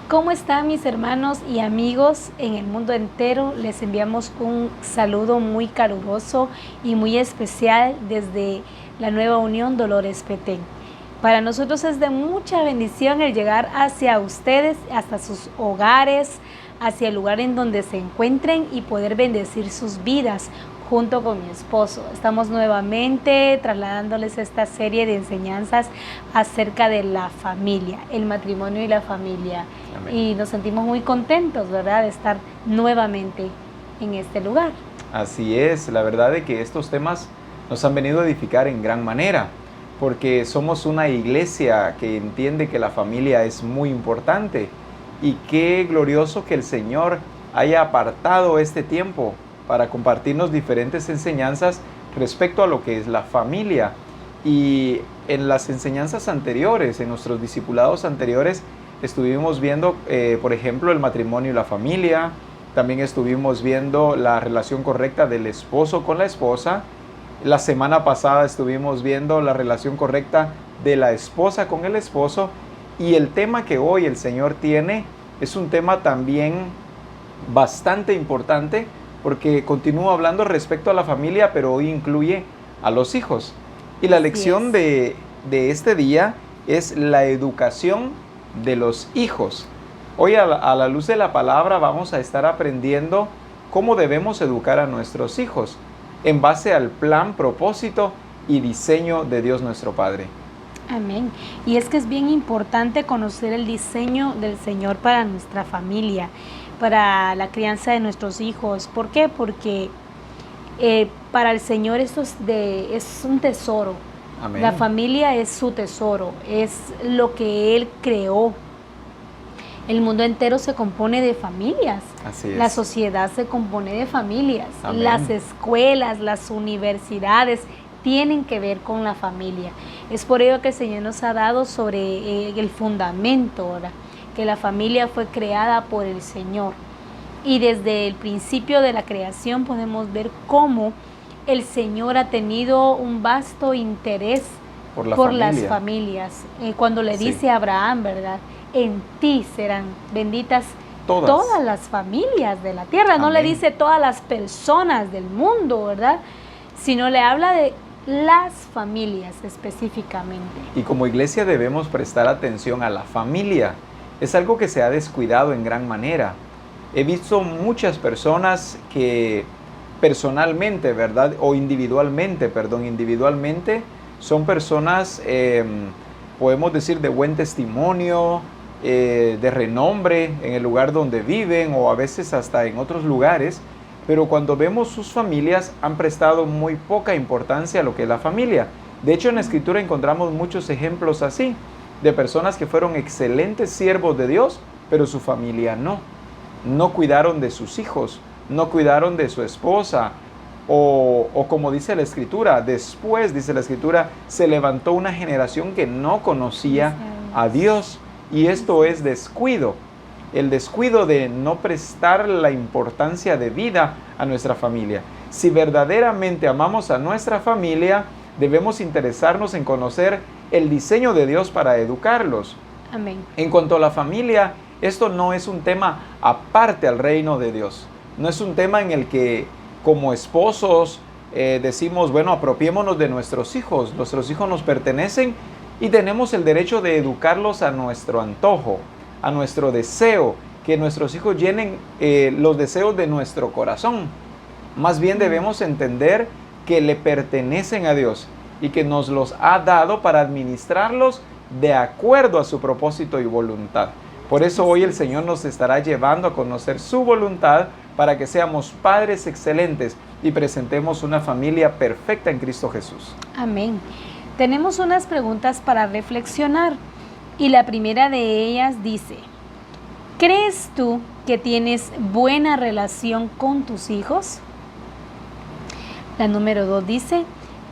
¿Cómo están mis hermanos y amigos en el mundo entero? Les enviamos un saludo muy caluroso y muy especial desde la Nueva Unión Dolores Petén. Para nosotros es de mucha bendición el llegar hacia ustedes, hasta sus hogares, hacia el lugar en donde se encuentren y poder bendecir sus vidas junto con mi esposo. Estamos nuevamente trasladándoles esta serie de enseñanzas acerca de la familia, el matrimonio y la familia. Amén. Y nos sentimos muy contentos, ¿verdad?, de estar nuevamente en este lugar. Así es, la verdad es que estos temas nos han venido a edificar en gran manera, porque somos una iglesia que entiende que la familia es muy importante y qué glorioso que el Señor haya apartado este tiempo para compartirnos diferentes enseñanzas respecto a lo que es la familia. Y en las enseñanzas anteriores, en nuestros discipulados anteriores, estuvimos viendo, por ejemplo, el matrimonio y la familia. También estuvimos viendo la relación correcta del esposo con la esposa. La semana pasada estuvimos viendo la relación correcta de la esposa con el esposo. Y el tema que hoy el Señor tiene es un tema también bastante importante, porque continúa hablando respecto a la familia, pero hoy incluye a los hijos. Y la lección de este día es la educación de los hijos. Hoy a la luz de la palabra vamos a estar aprendiendo cómo debemos educar a nuestros hijos en base al plan, propósito y diseño de Dios nuestro Padre. Amén. Y es que es bien importante conocer el diseño del Señor para nuestra familia, para la crianza de nuestros hijos. ¿Por qué? Porque para el Señor esto es un tesoro. Amén. La familia es su tesoro, es lo que Él creó. El mundo entero se compone de familias. Así es. La sociedad se compone de familias. Amén. Las escuelas, las universidades tienen que ver con la familia. Es por ello que el Señor nos ha dado sobre el fundamento, ¿verdad?, que la familia fue creada por el Señor. Y desde el principio de la creación podemos ver cómo el Señor ha tenido un vasto interés por las familias. Cuando le dice a Abraham, ¿verdad?, en ti serán benditas todas las familias de la tierra. Amén. No le dice todas las personas del mundo, ¿verdad?, sino le habla de las familias específicamente. Y como iglesia debemos prestar atención a la familia. Es algo que se ha descuidado en gran manera. He visto muchas personas que personalmente, ¿verdad?, o individualmente, son personas, podemos decir, de buen testimonio, de renombre en el lugar donde viven o a veces hasta en otros lugares, pero cuando vemos sus familias han prestado muy poca importancia a lo que es la familia. De hecho, en la Escritura encontramos muchos ejemplos así, de personas que fueron excelentes siervos de Dios, pero su familia no cuidaron de sus hijos, no cuidaron de su esposa, o como dice la Escritura, después, dice la Escritura, se levantó una generación que no conocía a Dios, y esto es descuido, el descuido de no prestar la importancia de vida a nuestra familia. Si verdaderamente amamos a nuestra familia, debemos interesarnos en conocer el diseño de Dios para educarlos. Amén. En cuanto a la familia, esto no es un tema aparte al reino de Dios. No es un tema en el que como esposos decimos, bueno, apropiémonos de nuestros hijos. Nuestros hijos nos pertenecen y tenemos el derecho de educarlos a nuestro antojo, a nuestro deseo, que nuestros hijos llenen los deseos de nuestro corazón. Más bien debemos entender que le pertenecen a Dios y que nos los ha dado para administrarlos de acuerdo a su propósito y voluntad. Por eso hoy el Señor nos estará llevando a conocer su voluntad para que seamos padres excelentes y presentemos una familia perfecta en Cristo Jesús. Amén. Tenemos unas preguntas para reflexionar y la primera de ellas dice: ¿crees tú que tienes buena relación con tus hijos? La número 2 dice: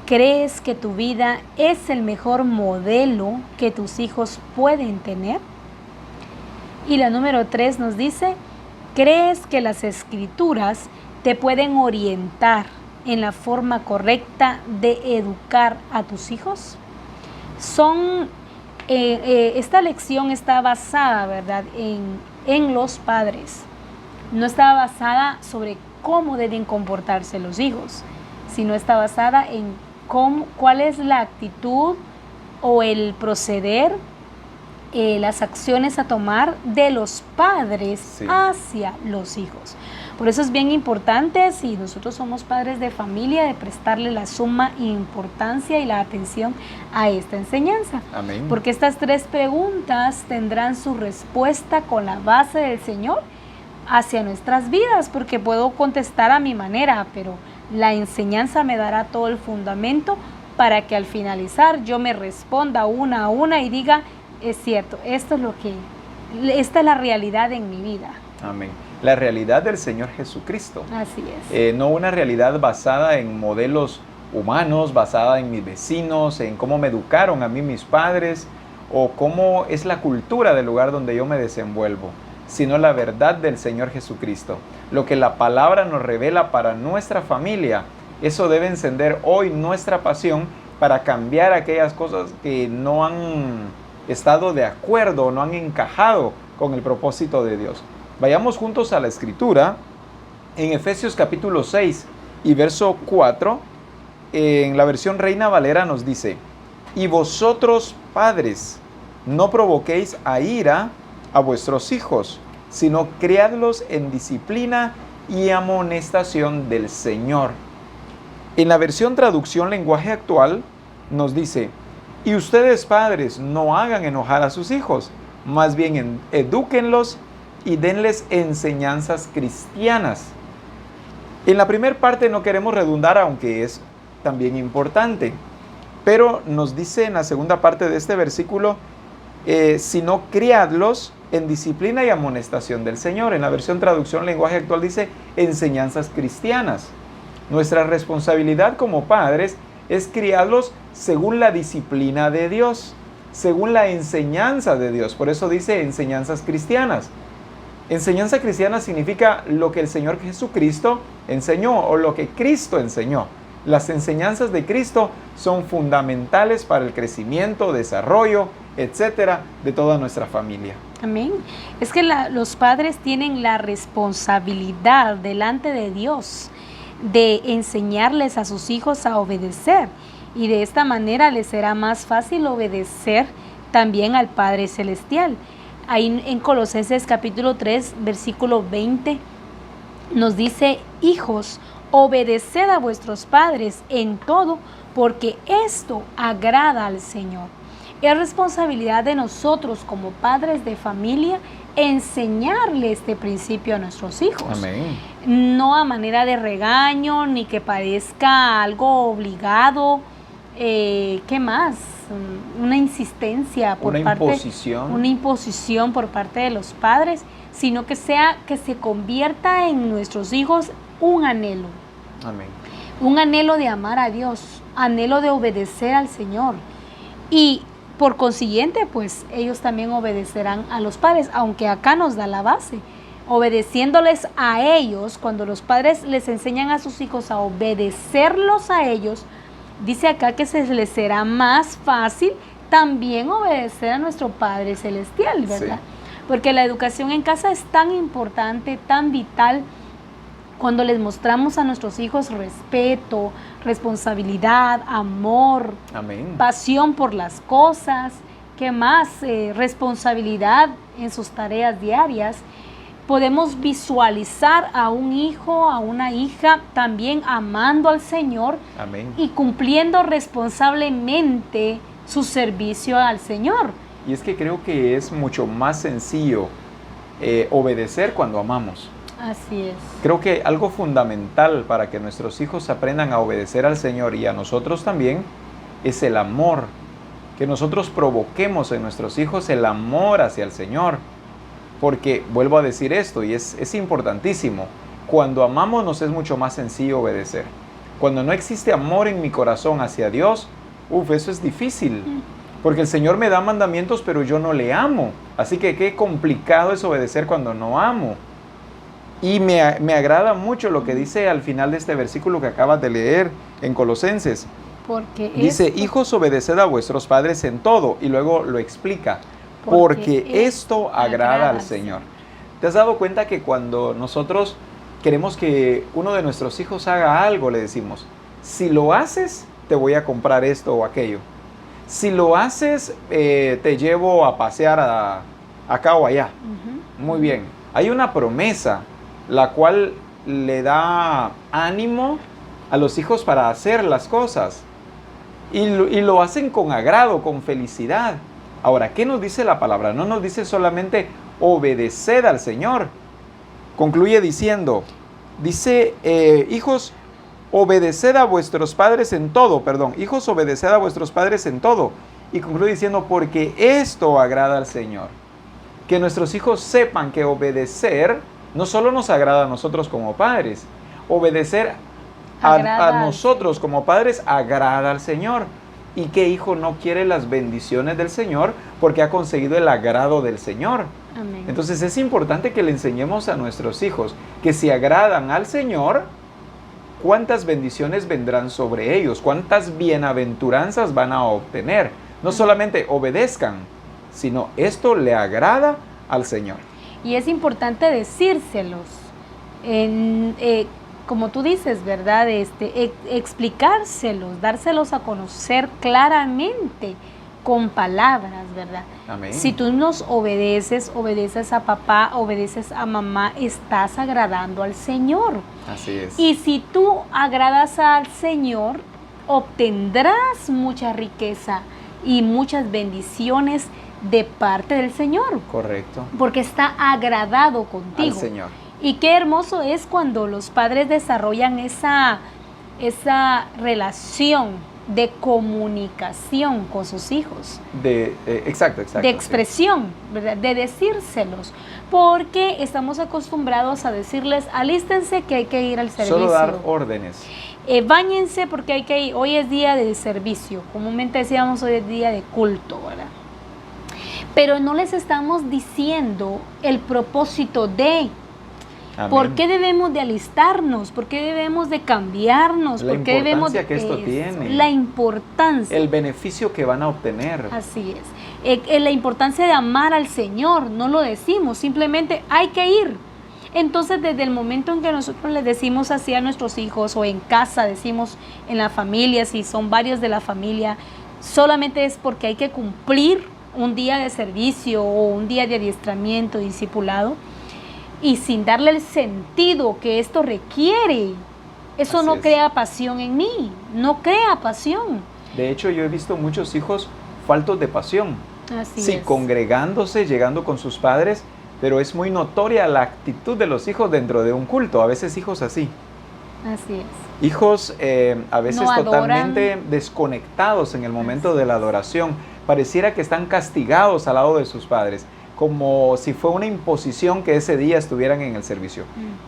¿crees que tu vida es el mejor modelo que tus hijos pueden tener? Y la número 3 nos dice: ¿crees que las Escrituras te pueden orientar en la forma correcta de educar a tus hijos? Son esta lección está basada, ¿verdad?, en los padres. No está basada sobre cómo deben comportarse los hijos, sino está basada en cuál es la actitud o el proceder, las acciones a tomar de los padres hacia los hijos. Por eso es bien importante, si nosotros somos padres de familia, de prestarle la suma importancia y la atención a esta enseñanza. Amén. Porque estas 3 preguntas tendrán su respuesta con la base del Señor hacia nuestras vidas, porque puedo contestar a mi manera, pero la enseñanza me dará todo el fundamento para que al finalizar yo me responda una a una y diga, es cierto, esta es la realidad en mi vida. Amén. La realidad del Señor Jesucristo. Así es. No una realidad basada en modelos humanos, basada en mis vecinos, en cómo me educaron a mí mis padres, o cómo es la cultura del lugar donde yo me desenvuelvo, sino la verdad del Señor Jesucristo. Lo que la palabra nos revela para nuestra familia, eso debe encender hoy nuestra pasión para cambiar aquellas cosas que no han estado de acuerdo, no han encajado con el propósito de Dios. Vayamos juntos a la Escritura, en Efesios capítulo 6 y verso 4, en la versión Reina Valera nos dice, y vosotros, padres, no provoquéis a ira a vuestros hijos, sino criadlos en disciplina y amonestación del Señor. En la versión Traducción Lenguaje Actual nos dice, y ustedes, padres, no hagan enojar a sus hijos, más bien edúquenlos y denles enseñanzas cristianas. En la primera parte no queremos redundar, aunque es también importante, pero nos dice en la segunda parte de este versículo, sino criadlos en disciplina y amonestación del Señor. En la versión Traducción Lenguaje Actual dice enseñanzas cristianas. Nuestra responsabilidad como padres es criarlos según la disciplina de Dios, según la enseñanza de Dios. Por eso dice enseñanzas cristianas. Enseñanza cristiana significa lo que el Señor Jesucristo enseñó o lo que Cristo enseñó. Las enseñanzas de Cristo son fundamentales para el crecimiento, desarrollo, etcétera, de toda nuestra familia. Amén. Es que los padres tienen la responsabilidad delante de Dios de enseñarles a sus hijos a obedecer, y de esta manera les será más fácil obedecer también al Padre Celestial. Ahí en Colosenses capítulo 3, versículo 20, nos dice, hijos, obedeced a vuestros padres en todo, porque esto agrada al Señor. Es responsabilidad de nosotros como padres de familia enseñarle este principio a nuestros hijos. Amén. No a manera de regaño, ni que parezca algo obligado. ¿Qué más? Una insistencia por una imposición por parte de los padres, sino que se convierta en nuestros hijos un anhelo. Amén. Un anhelo de amar a Dios, anhelo de obedecer al Señor. Y por consiguiente, pues ellos también obedecerán a los padres, aunque acá nos da la base. Obedeciéndoles a ellos, cuando los padres les enseñan a sus hijos a obedecerlos a ellos, dice acá que se les será más fácil también obedecer a nuestro Padre Celestial, ¿verdad? Sí. Porque la educación en casa es tan importante, tan vital, cuando les mostramos a nuestros hijos respeto, responsabilidad, amor, amén, pasión por las cosas, ¿qué más? Responsabilidad en sus tareas diarias. Podemos visualizar a un hijo, a una hija también amando al Señor, amén, y cumpliendo responsablemente su servicio al Señor. Y es que creo que es mucho más sencillo obedecer cuando amamos. Así es. Creo que algo fundamental para que nuestros hijos aprendan a obedecer al Señor y a nosotros también es el amor. Que nosotros provoquemos en nuestros hijos el amor hacia el Señor. Porque, vuelvo a decir esto, y es importantísimo, cuando amamos nos es mucho más sencillo obedecer. Cuando no existe amor en mi corazón hacia Dios, eso es difícil. Porque el Señor me da mandamientos, pero yo no le amo. Así que qué complicado es obedecer cuando no amo. Y me agrada mucho lo que dice al final de este versículo que acabas de leer en Colosenses. Porque Dice, esto, hijos, obedeced a vuestros padres en todo. Y luego lo explica, porque esto agrada al Señor. ¿Te has dado cuenta que cuando nosotros queremos que uno de nuestros hijos haga algo, le decimos, si lo haces, te voy a comprar esto o aquello? Si lo haces, te llevo a pasear acá o allá. Muy bien. Hay una promesa, la cual le da ánimo a los hijos para hacer las cosas. Y lo hacen con agrado, con felicidad. Ahora, ¿qué nos dice la palabra? No nos dice solamente obedeced al Señor. Concluye diciendo, dice, hijos, obedeced a vuestros padres en todo, hijos, obedeced a vuestros padres en todo. Y concluye diciendo, porque esto agrada al Señor. Que nuestros hijos sepan que obedecer no solo nos agrada a nosotros como padres, obedecer a nosotros como padres agrada al Señor. ¿Y qué hijo no quiere las bendiciones del Señor porque ha conseguido el agrado del Señor? Amén. Entonces es importante que le enseñemos a nuestros hijos que si agradan al Señor, cuántas bendiciones vendrán sobre ellos, cuántas bienaventuranzas van a obtener. No solamente obedezcan, sino esto le agrada al Señor. Y es importante decírselos, como tú dices, ¿verdad? Explicárselos, dárselos a conocer claramente con palabras, ¿verdad? Amén. Si tú nos obedeces a papá, obedeces a mamá, estás agradando al Señor. Así es. Y si tú agradas al Señor, obtendrás mucha riqueza y muchas bendiciones de parte del Señor. Correcto. Porque está agradado contigo. Al Señor. Y qué hermoso es cuando los padres desarrollan esa relación de comunicación con sus hijos. Exacto. De expresión, ¿verdad? De decírselos. Porque estamos acostumbrados a decirles, alístense que hay que ir al servicio. Solo dar órdenes. Báñense porque hay que ir. Hoy es día de servicio. Comúnmente decíamos hoy es día de culto, ¿verdad? Pero no les estamos diciendo el propósito de... Amén. ¿Por qué debemos de alistarnos? ¿Por qué debemos de cambiarnos? La ¿Por qué debemos importancia que esto tiene. La importancia. El beneficio que van a obtener. Así es. La importancia de amar al Señor. No lo decimos, simplemente hay que ir. Entonces, desde el momento en que nosotros les decimos así a nuestros hijos o en casa, decimos en la familia, si son varios de la familia, solamente es porque hay que cumplir un día de servicio o un día de adiestramiento, discipulado, y sin darle el sentido que esto requiere. Eso Así no es. crea pasión en mí, no crea pasión. De hecho, yo he visto muchos hijos faltos de pasión. Así Sí, es. congregándose, llegando con sus padres, pero es muy notoria la actitud de los hijos dentro de un culto. A veces hijos así. Así es. Hijos a veces No adoran. totalmente desconectados en el momento de la adoración. Pareciera que están castigados al lado de sus padres, como si fue una imposición que ese día estuvieran en el servicio.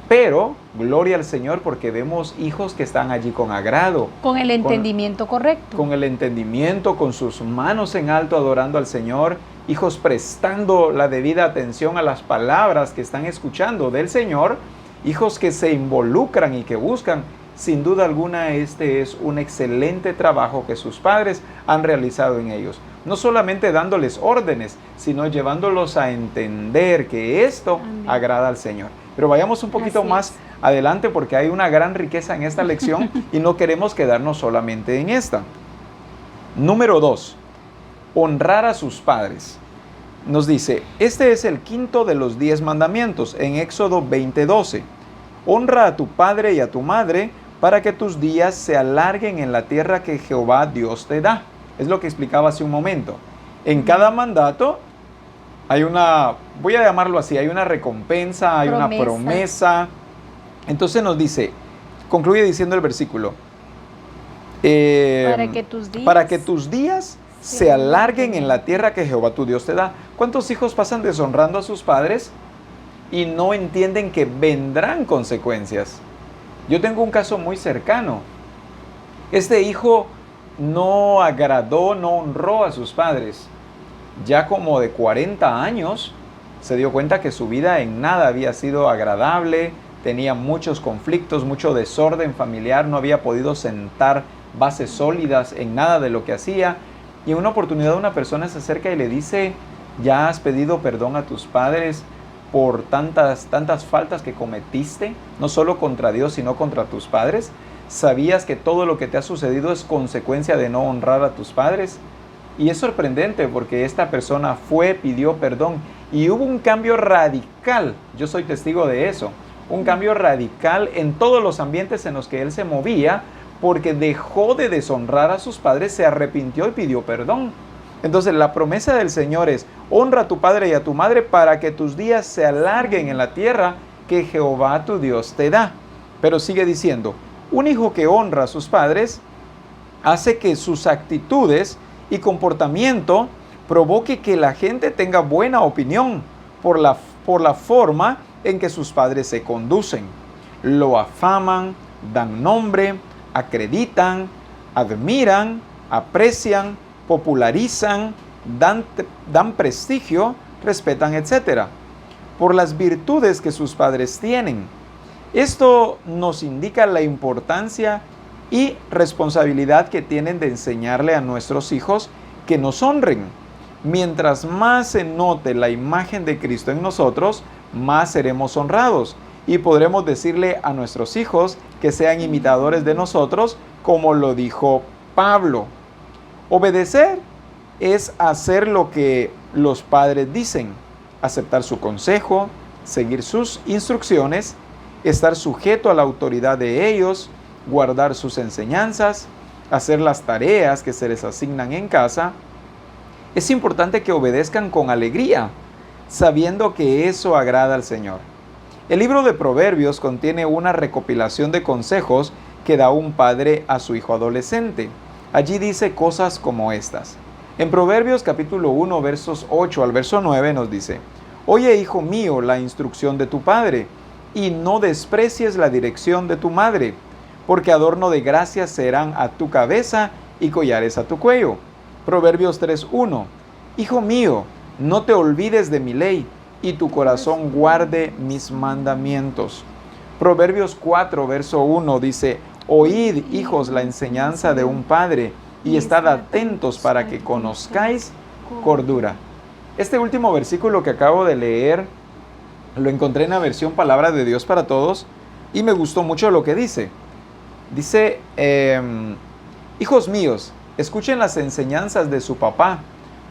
Pero, gloria al Señor, porque vemos hijos que están allí con agrado. Con el entendimiento correcto. Con el entendimiento, con sus manos en alto adorando al Señor. Hijos prestando la debida atención a las palabras que están escuchando del Señor. Hijos que se involucran y que buscan. Sin duda alguna, este es un excelente trabajo que sus padres han realizado en ellos. No solamente dándoles órdenes, sino llevándolos a entender que esto Amén. agrada al Señor. Pero vayamos un poquito Así más adelante porque hay una gran riqueza en esta lección y no queremos quedarnos solamente en esta. Número 2. Honrar a sus padres. Nos dice, este es el quinto de los 10 mandamientos en Éxodo 20:12. Honra a tu padre y a tu madre para que tus días se alarguen en la tierra que Jehová Dios te da. Es lo que explicaba hace un momento. En cada mandato hay una, voy a llamarlo así, hay una recompensa, hay una promesa. Entonces nos dice, concluye diciendo el versículo, para que tus días se alarguen en la tierra que Jehová tu Dios te da. ¿Cuántos hijos pasan deshonrando a sus padres y no entienden que vendrán consecuencias? Yo tengo un caso muy cercano. Este hijo no agradó, no honró a sus padres. Ya como de 40 años se dio cuenta que su vida en nada había sido agradable, tenía muchos conflictos, mucho desorden familiar, no había podido sentar bases sólidas en nada de lo que hacía. Y en una oportunidad una persona se acerca y le dice, ¿ya has pedido perdón a tus padres por tantas faltas que cometiste? No solo contra Dios, sino contra tus padres. ¿Sabías que todo lo que te ha sucedido es consecuencia de no honrar a tus padres? Y es sorprendente porque esta persona pidió perdón y hubo un cambio radical. Yo soy testigo de eso. Un cambio radical en todos los ambientes en los que él se movía, porque dejó de deshonrar a sus padres, se arrepintió y pidió perdón. Entonces la promesa del Señor es, honra a tu padre y a tu madre para que tus días se alarguen en la tierra que Jehová tu Dios te da. Pero sigue diciendo, un hijo que honra a sus padres hace que sus actitudes y comportamiento provoque que la gente tenga buena opinión por la forma en que sus padres se conducen. Lo afaman, dan nombre, acreditan, admiran, aprecian, popularizan, dan prestigio, respetan, etc. por las virtudes que sus padres tienen. Esto nos indica la importancia y responsabilidad que tienen de enseñarle a nuestros hijos que nos honren. Mientras más se note la imagen de Cristo en nosotros, más seremos honrados y podremos decirle a nuestros hijos que sean imitadores de nosotros, como lo dijo Pablo. Obedecer es hacer lo que los padres dicen, aceptar su consejo, seguir sus instrucciones, estar sujeto a la autoridad de ellos, guardar sus enseñanzas, hacer las tareas que se les asignan en casa. Es importante que obedezcan con alegría, sabiendo que eso agrada al Señor. El libro de Proverbios contiene una recopilación de consejos que da un padre a su hijo adolescente. Allí dice cosas como estas. En Proverbios capítulo 1, versos 8 al verso 9 nos dice, oye, hijo mío, la instrucción de tu padre, y no desprecies la dirección de tu madre, porque adorno de gracia serán a tu cabeza y collares a tu cuello. Proverbios 3:1. Hijo mío, no te olvides de mi ley, y tu corazón guarde mis mandamientos. Proverbios 4, verso 1 dice, oíd, hijos, la enseñanza de un padre, y estad atentos para que conozcáis cordura. Este último versículo que acabo de leer, lo encontré en la versión Palabra de Dios para Todos, y me gustó mucho lo que dice. Dice, hijos míos, escuchen las enseñanzas de su papá,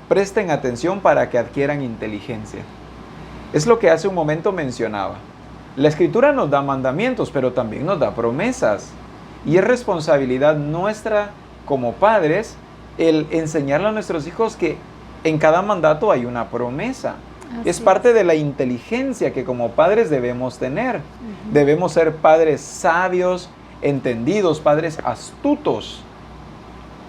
presten atención para que adquieran inteligencia. Es lo que hace un momento mencionaba. La Escritura nos da mandamientos, pero también nos da promesas. Y es responsabilidad nuestra como padres el enseñarle a nuestros hijos que en cada mandato hay una promesa. Es parte de la inteligencia que como padres debemos tener. Debemos ser padres sabios, entendidos, padres astutos,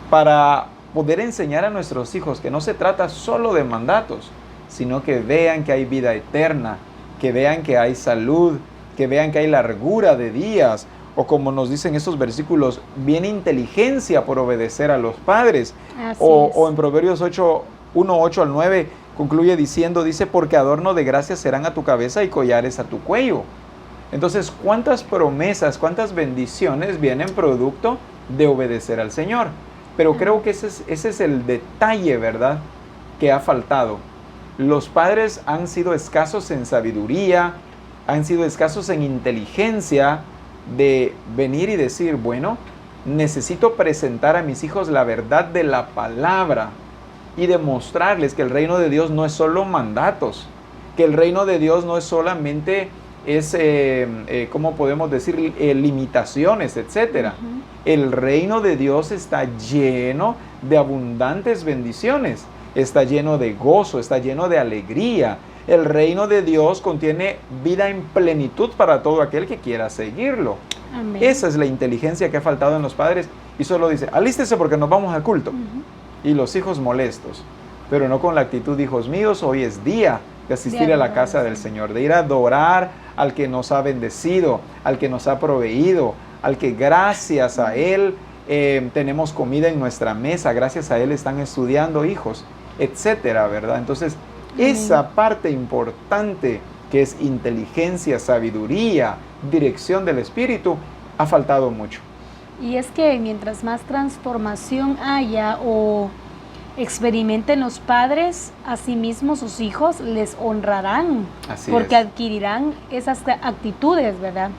para poder enseñar a nuestros hijos que no se trata solo de mandatos, sino que vean que hay vida eterna, que vean que hay salud, que vean que hay largura de días, o como nos dicen estos versículos, viene inteligencia por obedecer a los padres. O en Proverbios 1, 8 al 9, concluye diciendo, dice, porque adorno de gracia serán a tu cabeza y collares a tu cuello. Entonces, ¿cuántas promesas, cuántas bendiciones vienen producto de obedecer al Señor? Pero creo que ese es el detalle, ¿verdad?, que ha faltado. Los padres han sido escasos en sabiduría, han sido escasos en inteligencia de venir y decir, bueno, necesito presentar a mis hijos la verdad de la palabra y demostrarles que el reino de Dios no es solo mandatos, que el reino de Dios no es solamente ¿cómo podemos decir? Limitaciones, etc. El reino de Dios está lleno de abundantes bendiciones, está lleno de gozo, está lleno de alegría. El reino de Dios contiene vida en plenitud para todo aquel que quiera seguirlo. Amén. Esa es la inteligencia que ha faltado en los padres. Y solo dice, alístese porque nos vamos al culto. Y los hijos molestos, pero no con la actitud, hijos míos, hoy es día de asistir a la casa del Señor, de ir a adorar al que nos ha bendecido, al que nos ha proveído, al que gracias a Él tenemos comida en nuestra mesa, gracias a Él están estudiando hijos, etcétera, ¿verdad? Entonces, esa parte importante que es inteligencia, sabiduría, dirección del Espíritu, ha faltado mucho. Y es que mientras más transformación haya o experimenten los padres, asimismo sus hijos les honrarán, Así porque es. adquirirán esas actitudes, ¿verdad?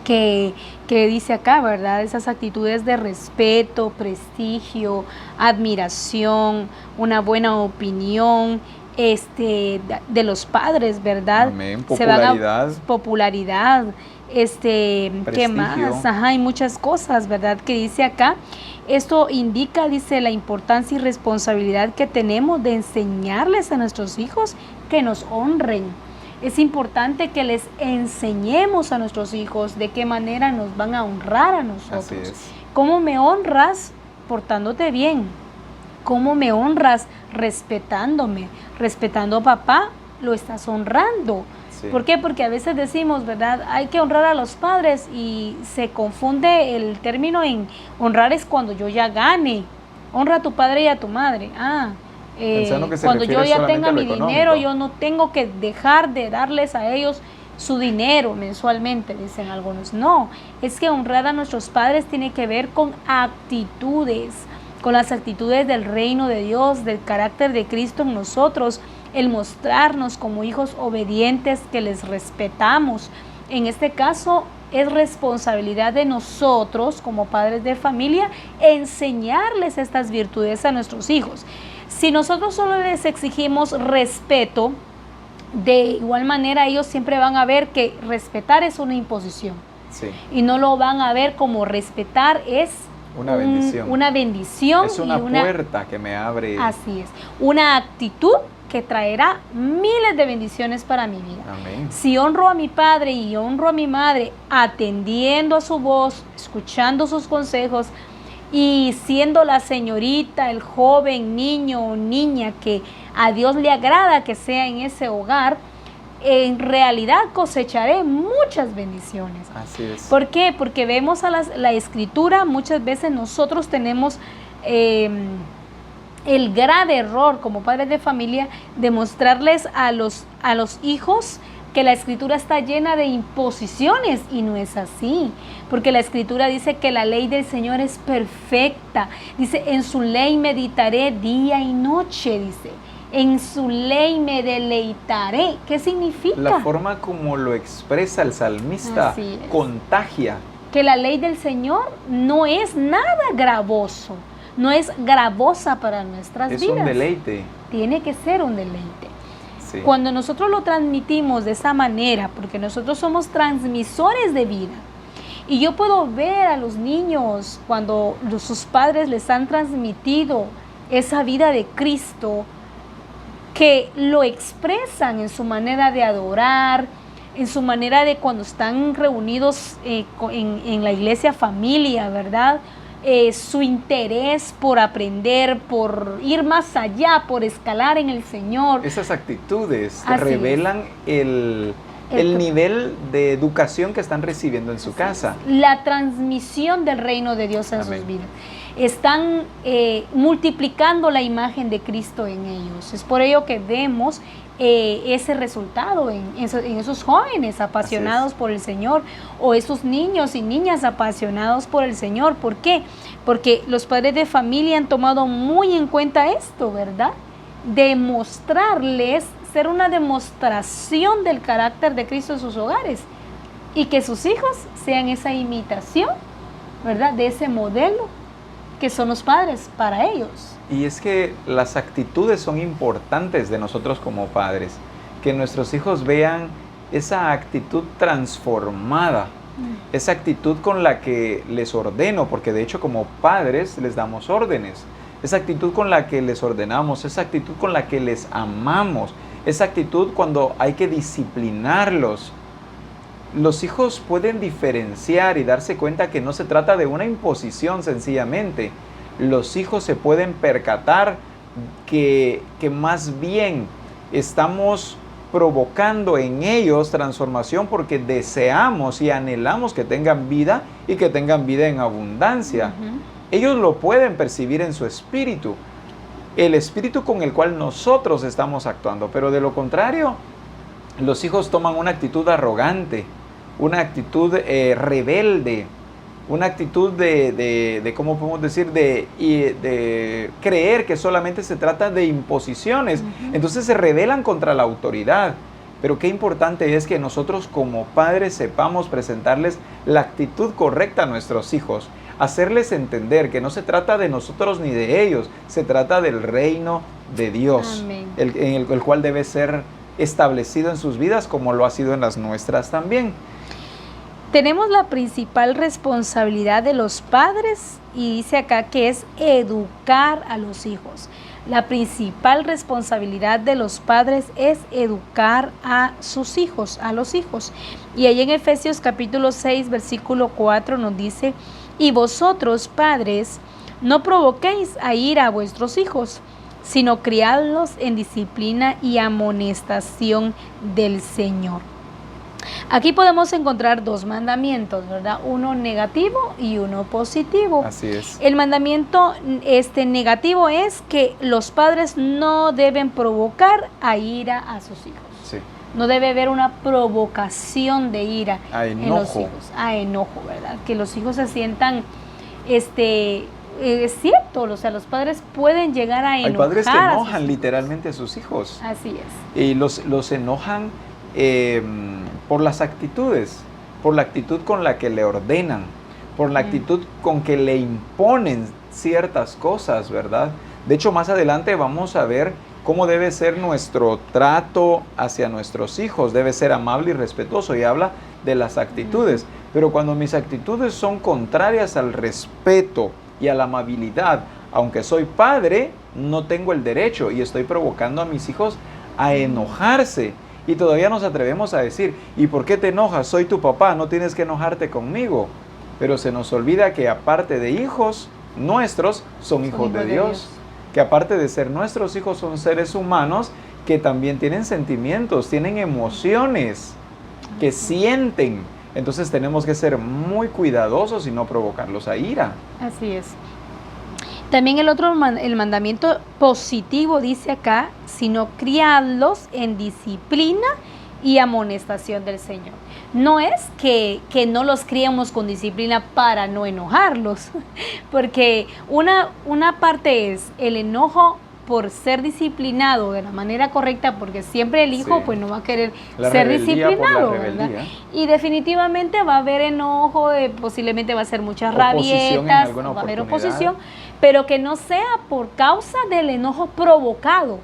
Que dice acá, ¿verdad? Esas actitudes de respeto, prestigio, admiración, una buena opinión, de los padres, ¿verdad? Amén. Se van a Popularidad. popularidad, ¿qué Prestigio. más? Ajá, hay muchas cosas, ¿verdad? Que dice acá. Esto indica, dice, la importancia y responsabilidad que tenemos de enseñarles a nuestros hijos que nos honren. Es importante que les enseñemos a nuestros hijos de qué manera nos van a honrar a nosotros. Así es. ¿Cómo me honras? Portándote bien. ¿Cómo me honras? Respetándome. Respetando a papá, lo estás honrando. Sí. ¿Por qué? Porque a veces decimos, ¿verdad? Hay que honrar a los padres y se confunde el término en honrar es cuando yo ya gane. Honra a tu padre y a tu madre. Pensando que se cuando yo refiere ya solamente tenga a lo mi económico. dinero, yo no tengo que dejar de darles a ellos su dinero mensualmente, dicen algunos. No, es que honrar a nuestros padres tiene que ver con actitudes, con las actitudes del reino de Dios, del carácter de Cristo en nosotros, el mostrarnos como hijos obedientes que les respetamos. En este caso es responsabilidad de nosotros como padres de familia enseñarles estas virtudes a nuestros hijos. Si nosotros solo les exigimos respeto, de igual manera ellos siempre van a ver que respetar es una imposición. Sí. Y no lo van a ver como respetar es Una bendición. Una bendición. Es una puerta que me abre. Así es. Una actitud que traerá miles de bendiciones para mi vida. Amén. Si honro a mi padre y honro a mi madre, atendiendo a su voz, escuchando sus consejos y siendo la señorita, el joven, niño o niña que a Dios le agrada que sea en ese hogar, en realidad cosecharé muchas bendiciones. Así es. ¿Por qué? Porque vemos a la escritura, muchas veces nosotros tenemos el grave error como padres de familia de mostrarles a los hijos que la escritura está llena de imposiciones, y no es así, porque la escritura dice que la ley del Señor es perfecta. Dice, en su ley meditaré día y noche, dice. En su ley me deleitaré. ¿Qué significa? La forma como lo expresa el salmista contagia. Que la ley del Señor no es nada gravoso, no es gravosa para nuestras vidas. Es un deleite. Tiene que ser un deleite. Sí. Cuando nosotros lo transmitimos de esa manera, porque nosotros somos transmisores de vida, y yo puedo ver a los niños cuando sus padres les han transmitido esa vida de Cristo, que lo expresan en su manera de adorar, en su manera de cuando están reunidos en la iglesia familia, ¿verdad? Su interés por aprender, por ir más allá, por escalar en el Señor. Esas actitudes Así revelan el nivel de educación que están recibiendo en su casa. La transmisión del reino de Dios en sus vidas. Están multiplicando la imagen de Cristo en ellos. Es por ello que vemos ese resultado en esos jóvenes apasionados por el Señor, o esos niños y niñas apasionados por el Señor. ¿Por qué? Porque los padres de familia han tomado muy en cuenta esto, ¿verdad? Demostrarles, ser una demostración del carácter de Cristo en sus hogares, y que sus hijos sean esa imitación, ¿verdad? De ese modelo que son los padres para ellos. Y es que las actitudes son importantes de nosotros como padres, que nuestros hijos vean esa actitud transformada, esa actitud con la que les ordeno, porque de hecho como padres les damos órdenes, esa actitud con la que les ordenamos, esa actitud con la que les amamos, esa actitud cuando hay que disciplinarlos. Los hijos pueden diferenciar y darse cuenta que no se trata de una imposición sencillamente. Los hijos se pueden percatar que más bien estamos provocando en ellos transformación porque deseamos y anhelamos que tengan vida y que tengan vida en abundancia. Ellos lo pueden percibir en su espíritu, el espíritu con el cual nosotros estamos actuando, pero de lo contrario, los hijos toman una actitud arrogante, una actitud rebelde, una actitud de ¿cómo podemos decir? De creer que solamente se trata de imposiciones. Entonces se rebelan contra la autoridad. Pero qué importante es que nosotros como padres sepamos presentarles la actitud correcta a nuestros hijos, hacerles entender que no se trata de nosotros ni de ellos, se trata del reino de Dios, el cual debe ser establecido en sus vidas como lo ha sido en las nuestras también. Tenemos la principal responsabilidad de los padres y dice acá que es educar a los hijos. La principal responsabilidad de los padres es educar a sus hijos, a los hijos. Y ahí en Efesios capítulo 6, versículo 4 nos dice: y vosotros, padres, no provoquéis a ira a vuestros hijos, sino criadlos en disciplina y amonestación del Señor. Aquí podemos encontrar dos mandamientos, ¿verdad? Uno negativo y uno positivo. Así es. El mandamiento negativo es que los padres no deben provocar a ira a sus hijos. Sí. No debe haber una provocación de ira en los hijos. A enojo, ¿verdad? Que los hijos se sientan, es cierto, o sea, los padres pueden llegar a enojar. Hay padres que enojan literalmente a sus hijos. Así es. Y los enojan por las actitudes, por la actitud con la que le ordenan, por la actitud con que le imponen ciertas cosas, ¿verdad? De hecho, más adelante vamos a ver cómo debe ser nuestro trato hacia nuestros hijos. Debe ser amable y respetuoso, y habla de las actitudes. Pero cuando mis actitudes son contrarias al respeto y a la amabilidad, aunque soy padre, no tengo el derecho y estoy provocando a mis hijos a enojarse. Y todavía nos atrevemos a decir: ¿y por qué te enojas? Soy tu papá, no tienes que enojarte conmigo. Pero se nos olvida que aparte de hijos nuestros, son hijos de Dios. Que aparte de ser nuestros hijos, son seres humanos que también tienen sentimientos, tienen emociones, que sienten. Entonces tenemos que ser muy cuidadosos y no provocarlos a ira. Así es. También el mandamiento positivo dice acá: sino criadlos en disciplina y amonestación del Señor. No es que no los criemos con disciplina para no enojarlos, porque una parte es el enojo por ser disciplinado de la manera correcta, porque siempre el hijo pues no va a querer ser disciplinado, ¿verdad? Y definitivamente va a haber enojo, posiblemente va a ser muchas rabietas, va a haber oposición, pero que no sea por causa del enojo provocado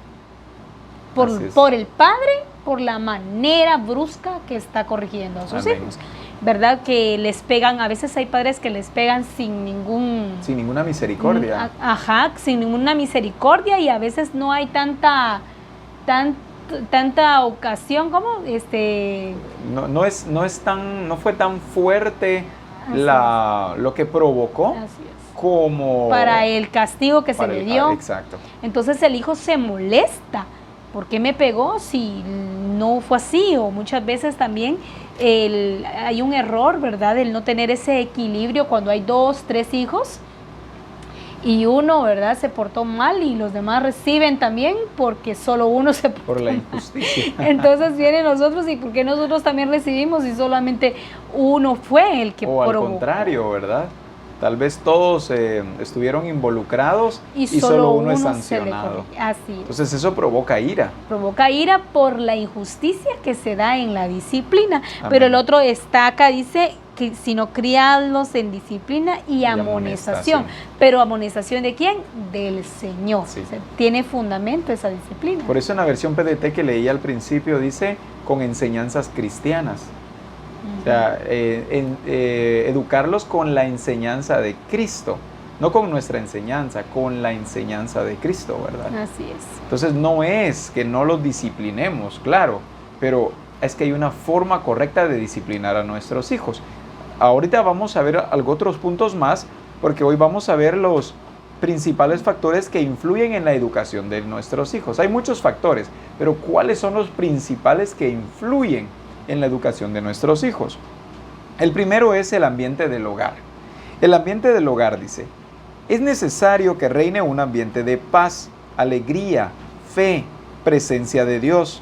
por el padre, por la manera brusca que está corrigiendo a sus hijos. ¿Verdad? Que les pegan, a veces hay padres que les pegan sin ninguna misericordia. Sin ninguna misericordia, y a veces no hay tanta ocasión como no fue tan fuerte lo que provocó como para el castigo que se le dio. Exacto. Entonces el hijo se molesta. ¿Por qué me pegó si no fue así? O muchas veces también hay un error, ¿verdad? El no tener ese equilibrio cuando hay 2, 3 hijos y uno, ¿verdad?, se portó mal y los demás reciben también porque solo uno se portó por la injusticia. Entonces vienen nosotros, y ¿por qué nosotros también recibimos y solamente uno fue el que provocó? O al contrario, ¿verdad? Tal vez todos estuvieron involucrados y solo uno es sancionado. Así es. Entonces eso provoca ira. Provoca ira por la injusticia que se da en la disciplina. Amén. Pero el otro está acá, dice que sino criadlos en disciplina y amonestación. Pero ¿amonestación de quién? Del Señor. Sí. O sea, tiene fundamento esa disciplina. Por eso en la versión PDT que leí al principio dice con enseñanzas cristianas. O sea, educarlos con la enseñanza de Cristo, no con nuestra enseñanza, con la enseñanza de Cristo, ¿verdad? Así es. Entonces no es que no los disciplinemos, claro, pero es que hay una forma correcta de disciplinar a nuestros hijos. Ahorita vamos a ver otros puntos más, porque hoy vamos a ver los principales factores que influyen en la educación de nuestros hijos. Hay muchos factores, pero ¿cuáles son los principales que influyen en la educación de nuestros hijos? El primero es el ambiente del hogar. El ambiente del hogar, dice, es necesario que reine un ambiente de paz, alegría, fe, presencia de Dios.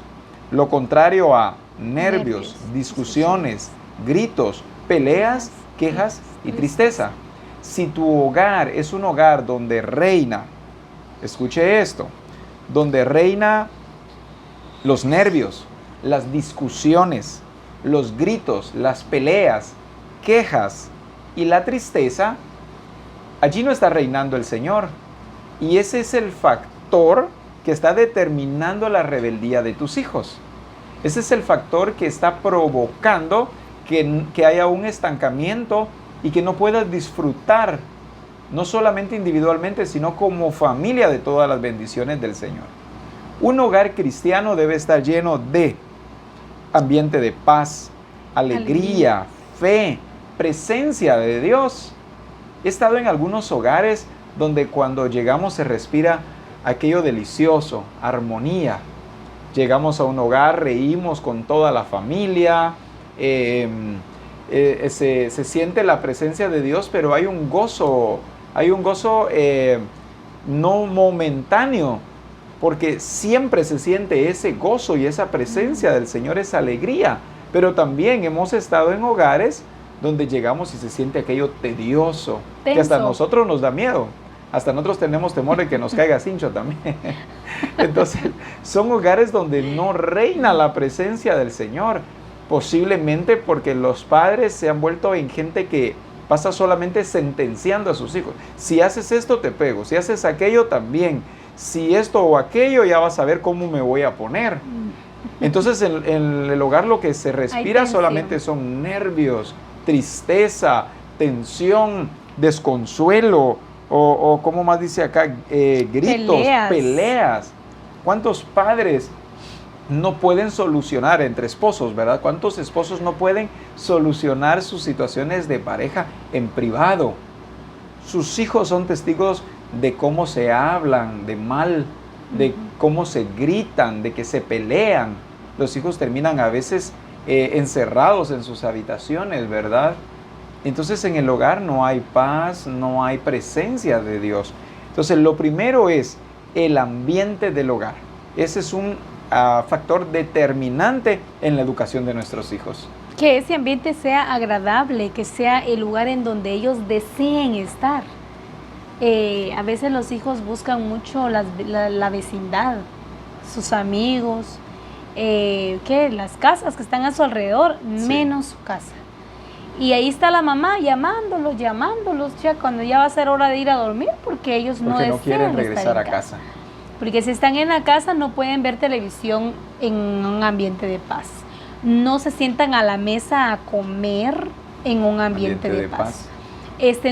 Lo contrario a nervios, discusiones, gritos, peleas, quejas y tristeza. Si tu hogar es un hogar donde reina, escuche esto, donde reina los nervios, las discusiones, los gritos, las peleas, quejas y la tristeza, allí no está reinando el Señor. Y ese es el factor que está determinando la rebeldía de tus hijos. Ese es el factor que está provocando que haya un estancamiento y que no puedas disfrutar, no solamente individualmente, sino como familia, de todas las bendiciones del Señor. Un hogar cristiano debe estar lleno de ambiente de paz, alegría, fe, presencia de Dios. He estado en algunos hogares donde cuando llegamos se respira aquello delicioso, armonía. Llegamos a un hogar, reímos con toda la familia, se siente la presencia de Dios, pero hay un gozo no momentáneo, porque siempre se siente ese gozo y esa presencia del Señor, esa alegría. Pero también hemos estado en hogares donde llegamos y se siente aquello tedioso, que hasta a nosotros nos da miedo. Hasta nosotros tenemos temor de que nos caiga cincho también. Entonces, son hogares donde no reina la presencia del Señor. Posiblemente porque los padres se han vuelto en gente que pasa solamente sentenciando a sus hijos. Si haces esto, te pego. Si haces aquello, también. Si esto o aquello, ya vas a ver cómo me voy a poner. Entonces, en el hogar lo que se respira solamente son nervios, tristeza, tensión, desconsuelo, o como más dice acá, gritos, peleas. ¿Cuántos padres no pueden solucionar entre esposos, verdad? ¿Cuántos esposos no pueden solucionar sus situaciones de pareja en privado? Sus hijos son testigos de cómo se hablan de mal, de cómo se gritan, de que se pelean. Los hijos terminan a veces encerrados en sus habitaciones, ¿verdad? Entonces en el hogar no hay paz, no hay presencia de Dios. Entonces lo primero es el ambiente del hogar. Ese es un factor determinante en la educación de nuestros hijos. Que ese ambiente sea agradable, que sea el lugar en donde ellos deseen estar. A veces los hijos buscan mucho la vecindad, sus amigos, las casas que están a su alrededor, menos su casa. Y ahí está la mamá llamándolos, ya cuando ya va a ser hora de ir a dormir, porque ellos no quieren regresar a casa. Porque si están en la casa no pueden ver televisión en un ambiente de paz. No se sientan a la mesa a comer en un ambiente de paz.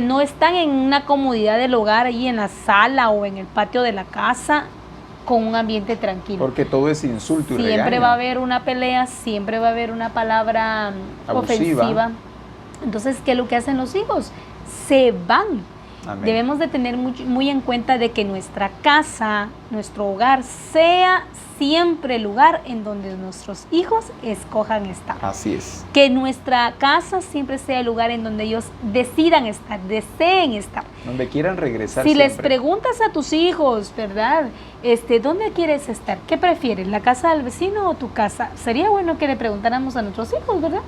No están en una comodidad del hogar, ahí en la sala o en el patio de la casa, con un ambiente tranquilo. Porque todo es insulto y regaño. Siempre va a haber una pelea, siempre va a haber una palabra ofensiva. Entonces, ¿qué es lo que hacen los hijos? Se van. Amén. Debemos de tener muy en cuenta de que nuestra casa, nuestro hogar, sea siempre el lugar en donde nuestros hijos escojan estar. Así es. Que nuestra casa siempre sea el lugar en donde ellos decidan estar, deseen estar. Donde quieran regresar. Si siempre les preguntas a tus hijos, ¿verdad? ¿Dónde quieres estar? ¿Qué prefieres? ¿La casa del vecino o tu casa? Sería bueno que le preguntáramos a nuestros hijos, ¿verdad?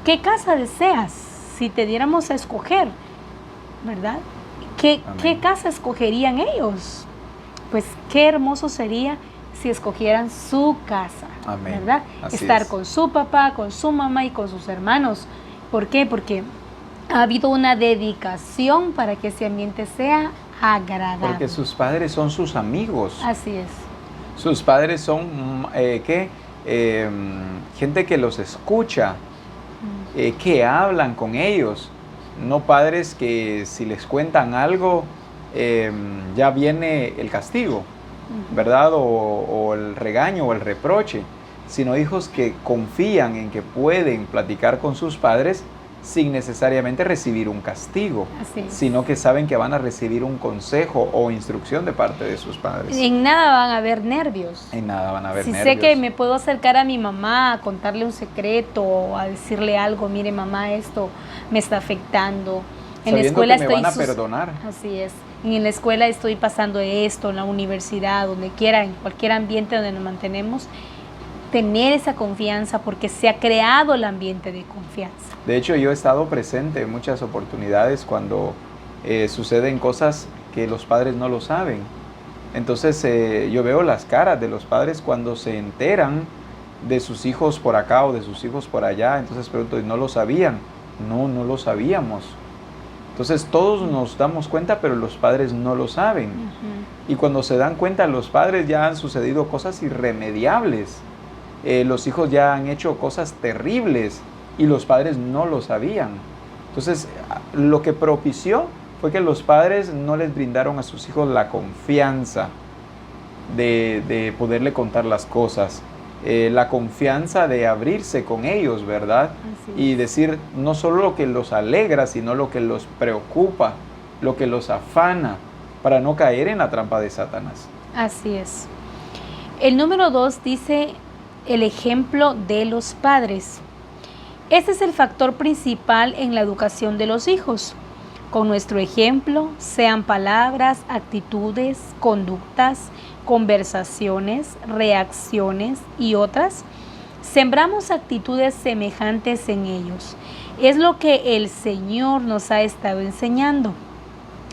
¿Qué casa deseas? Si te diéramos a escoger, ¿verdad? ¿Qué casa escogerían ellos? Pues qué hermoso sería si escogieran su casa, Amén. ¿verdad? Así Estar es. con su papá, con su mamá y con sus hermanos. ¿Por qué? Porque ha habido una dedicación para que ese ambiente sea agradable. Porque sus padres son sus amigos. Así es. Sus padres son gente que los escucha, que hablan con ellos. No padres que si les cuentan algo, ya viene el castigo, ¿verdad? O el regaño o el reproche, sino hijos que confían en que pueden platicar con sus padres sin necesariamente recibir un castigo, sino que saben que van a recibir un consejo o instrucción de parte de sus padres. En nada van a haber nervios. En nada van a haber nervios. Si sé que me puedo acercar a mi mamá a contarle un secreto o a decirle algo, mire mamá, esto me está afectando. En la escuela que me van a perdonar. Así es. En la escuela estoy pasando esto, en la universidad, donde quiera, en cualquier ambiente donde nos mantenemos. tener esa confianza porque se ha creado el ambiente de confianza. De hecho, yo he estado presente en muchas oportunidades cuando suceden cosas que los padres no lo saben. Entonces yo veo las caras de los padres cuando se enteran de sus hijos por acá o de sus hijos por allá. Entonces pregunto, ¿no lo sabían? No, no lo sabíamos. Entonces todos nos damos cuenta, pero los padres no lo saben. Y cuando se dan cuenta, los padres ya han sucedido cosas irremediables. Los hijos ya han hecho cosas terribles y los padres no lo sabían. Entonces, lo que propició fue que los padres no les brindaron a sus hijos la confianza de poderle contar las cosas, la confianza de abrirse con ellos, ¿verdad? Y decir no solo lo que los alegra, sino lo que los preocupa, lo que los afana, para no caer en la trampa de Satanás. Así es. El número 2 dice el ejemplo de los padres. Este es el factor principal en la educación de los hijos. Con nuestro ejemplo, sean palabras, actitudes, conductas, conversaciones, reacciones y otras, sembramos actitudes semejantes en ellos. Es lo que el Señor nos ha estado enseñando,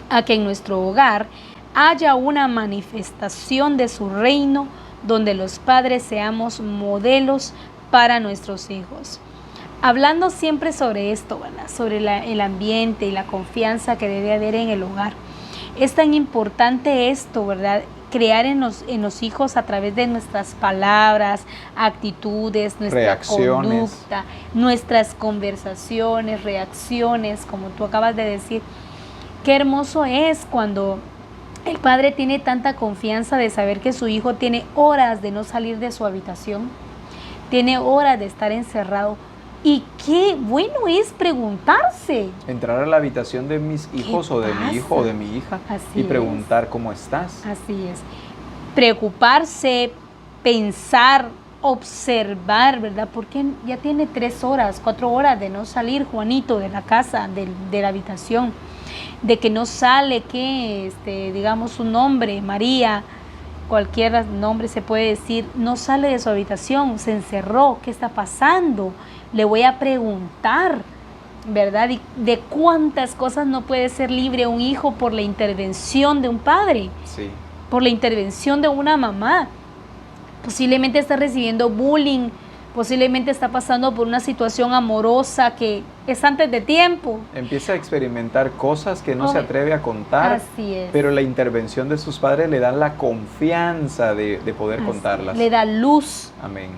a que en nuestro hogar haya una manifestación de su reino, donde los padres seamos modelos para nuestros hijos. Hablando siempre sobre esto, ¿verdad? Sobre el ambiente y la confianza que debe haber en el hogar. Es tan importante esto, ¿verdad? Crear en los hijos a través de nuestras palabras, actitudes, nuestra conducta, nuestras conversaciones, reacciones, como tú acabas de decir. Qué hermoso es cuando el padre tiene tanta confianza de saber que su hijo tiene horas de no salir de su habitación, tiene horas de estar encerrado. Y qué bueno es preguntarse. Entrar a la habitación de mis hijos o de mi hijo o de mi hija y preguntar cómo estás. Así es. Preocuparse, pensar, observar, ¿verdad? Porque ya tiene 3 horas, 4 horas de no salir Juanito de la casa, de la habitación, de que no sale, que digamos su nombre, María, cualquier nombre se puede decir, no sale de su habitación, se encerró, ¿qué está pasando? Le voy a preguntar, ¿verdad? Y de cuántas cosas no puede ser libre un hijo por la intervención de un padre, sí, por la intervención de una mamá. Posiblemente está recibiendo bullying, posiblemente está pasando por una situación amorosa que es antes de tiempo. Empieza a experimentar cosas que no se atreve a contar, así es, pero la intervención de sus padres le da la confianza de poder contarlas. Le da luz. Amén.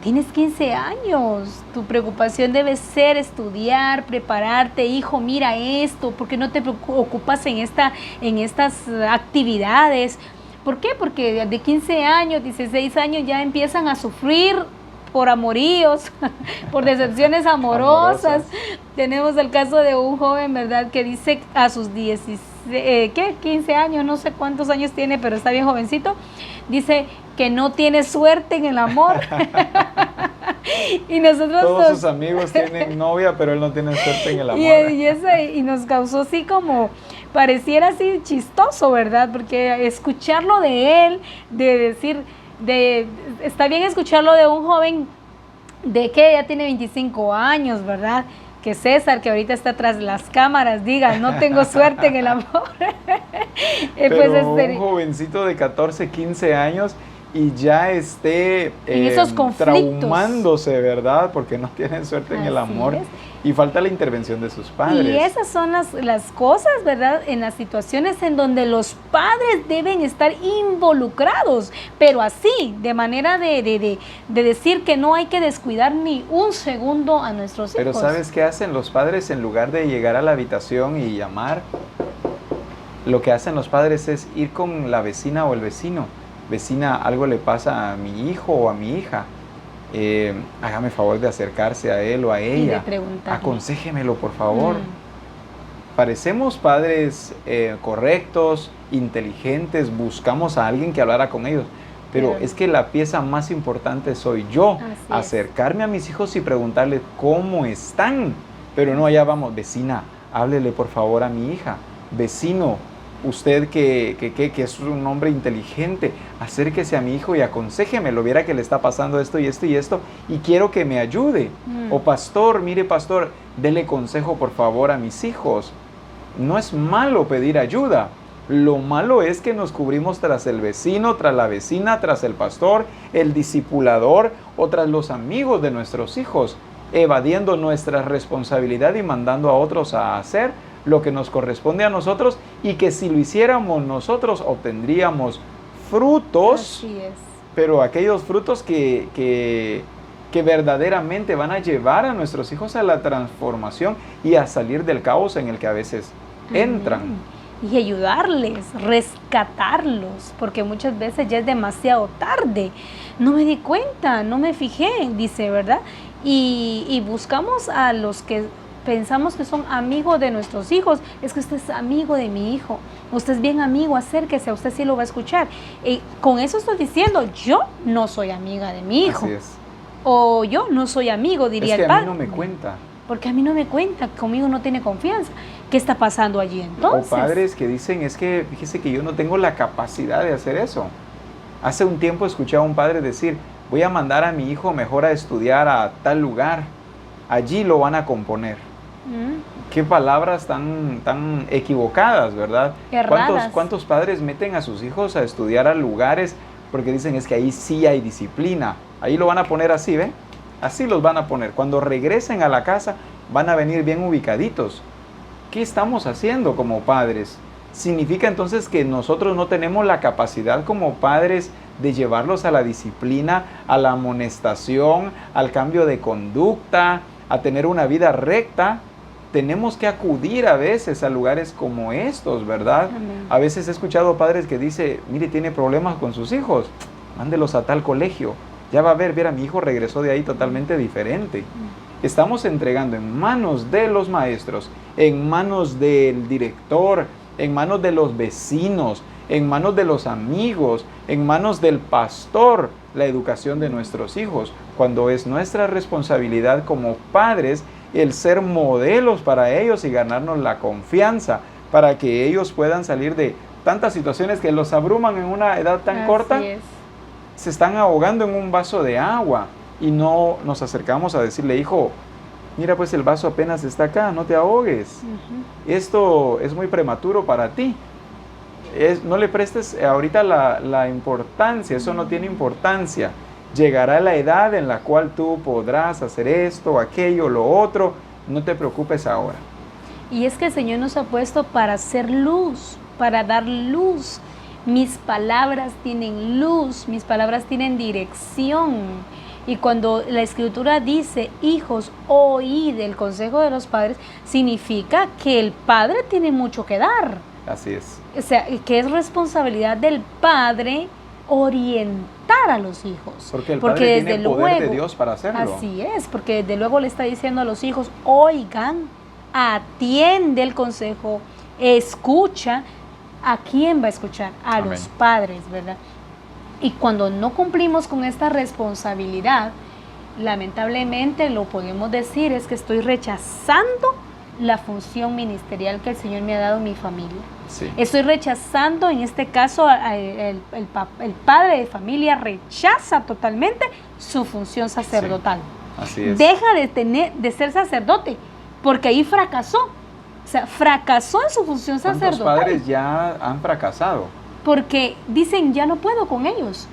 Tienes 15 años, tu preocupación debe ser estudiar, prepararte, hijo, mira esto, ¿por qué no te ocupas en estas actividades? ¿Por qué? Porque de 15 años, 16 años ya empiezan a sufrir por amoríos, por decepciones amorosas. Tenemos el caso de un joven, ¿verdad?, que dice a sus 15 años, no sé cuántos años tiene, pero está bien jovencito, dice que no tiene suerte en el amor. Y nosotros todos sus amigos tienen novia, pero él no tiene suerte en el amor. Y nos causó así como, pareciera así chistoso, ¿verdad? Porque escucharlo de él, de decir, está bien escucharlo de un joven de que ya tiene 25 años, ¿verdad? Que César, que ahorita está tras las cámaras, diga, no tengo suerte en el amor. Pero pues un jovencito de 14, 15 años y ya esté en esos conflictos, traumándose, ¿verdad? Porque no tienen suerte en el amor. Y falta la intervención de sus padres. Y esas son las cosas, ¿verdad? En las situaciones en donde los padres deben estar involucrados, pero así, de manera de decir que no hay que descuidar ni un segundo a nuestros hijos. Pero ¿sabes qué hacen los padres? En lugar de llegar a la habitación y llamar, lo que hacen los padres es ir con la vecina o el vecino. Vecina, algo le pasa a mi hijo o a mi hija. Hágame favor de acercarse a él o a ella, aconséjemelo por favor. Parecemos padres correctos, inteligentes, buscamos a alguien que hablara con ellos, pero es que la pieza más importante soy yo, acercarme a mis hijos y preguntarles cómo están, pero no allá vamos, vecina, háblele por favor a mi hija, vecino, usted que es un hombre inteligente, acérquese a mi hijo y aconséjeme, lo viera que le está pasando esto y esto y esto, y quiero que me ayude. O pastor, mire pastor, dele consejo por favor a mis hijos. No es malo pedir ayuda. Lo malo es que nos cubrimos tras el vecino, tras la vecina, tras el pastor, el discipulador o tras los amigos de nuestros hijos, evadiendo nuestra responsabilidad y mandando a otros a hacer lo que nos corresponde a nosotros, y que si lo hiciéramos nosotros obtendríamos frutos. Así es. Pero aquellos frutos que verdaderamente van a llevar a nuestros hijos a la transformación y a salir del caos en el que a veces entran. Y ayudarles, rescatarlos, porque muchas veces ya es demasiado tarde. No me di cuenta, no me fijé, dice, ¿verdad? Y buscamos a los que pensamos que son amigos de nuestros hijos. Es que usted es amigo de mi hijo, usted es bien amigo, acérquese, a usted sí lo va a escuchar. Y con eso estoy diciendo, yo no soy amiga de mi hijo. Así es. O yo no soy amigo, diría el padre. Es que a mí no me cuenta. Porque a mí no me cuenta, conmigo no tiene confianza. ¿Qué está pasando allí entonces? O padres que dicen, es que fíjese que yo no tengo la capacidad de hacer eso. Hace un tiempo escuché a un padre decir, voy a mandar a mi hijo mejor a estudiar a tal lugar, allí lo van a componer. Qué palabras tan equivocadas, ¿verdad? Erradas. ¿Cuántos padres meten a sus hijos a estudiar a lugares porque dicen es que ahí sí hay disciplina? Ahí lo van a poner así, ¿ve? Así los van a poner. Cuando regresen a la casa van a venir bien ubicaditos. ¿Qué estamos haciendo como padres? ¿Significa entonces que nosotros no tenemos la capacidad como padres de llevarlos a la disciplina, a la amonestación, al cambio de conducta, a tener una vida recta? Tenemos que acudir a veces a lugares como estos, ¿verdad? Amén. A veces he escuchado padres que dicen, mire, tiene problemas con sus hijos, mándelos a tal colegio. Ya va a ver, mi hijo regresó de ahí totalmente diferente. Estamos entregando en manos de los maestros, en manos del director, en manos de los vecinos, en manos de los amigos, en manos del pastor, la educación de nuestros hijos, cuando es nuestra responsabilidad como padres el ser modelos para ellos y ganarnos la confianza para que ellos puedan salir de tantas situaciones que los abruman en una edad tan corta. Así es. Se están ahogando en un vaso de agua y no nos acercamos a decirle, hijo, mira pues el vaso apenas está acá, no te ahogues. Esto es muy prematuro para ti. No le prestes ahorita la importancia, eso no tiene importancia. Llegará la edad en la cual tú podrás hacer esto, aquello, lo otro, no te preocupes ahora. Y es que el Señor nos ha puesto para hacer luz, para dar luz. Mis palabras tienen luz, mis palabras tienen dirección. Y cuando la Escritura dice, hijos, oíd el consejo de los padres, significa que el padre tiene mucho que dar. Así es. O sea, que es responsabilidad del padre orientar a los hijos. Porque el padre tiene el poder de Dios para hacerlo. Así es, porque desde luego le está diciendo a los hijos, oigan, atiende el consejo, escucha. ¿A quién va a escuchar? A Amén. Los padres, ¿verdad? Y cuando no cumplimos con esta responsabilidad, lamentablemente lo podemos decir, es que estoy rechazando la función ministerial que el Señor me ha dado en mi familia. Sí. Estoy rechazando, en este caso, el padre de familia rechaza totalmente su función sacerdotal. Sí. Así es. Deja de ser sacerdote, porque ahí fracasó. O sea, fracasó en su función sacerdotal. ¿Cuántos padres ya han fracasado? Porque dicen, ya no puedo con ellos.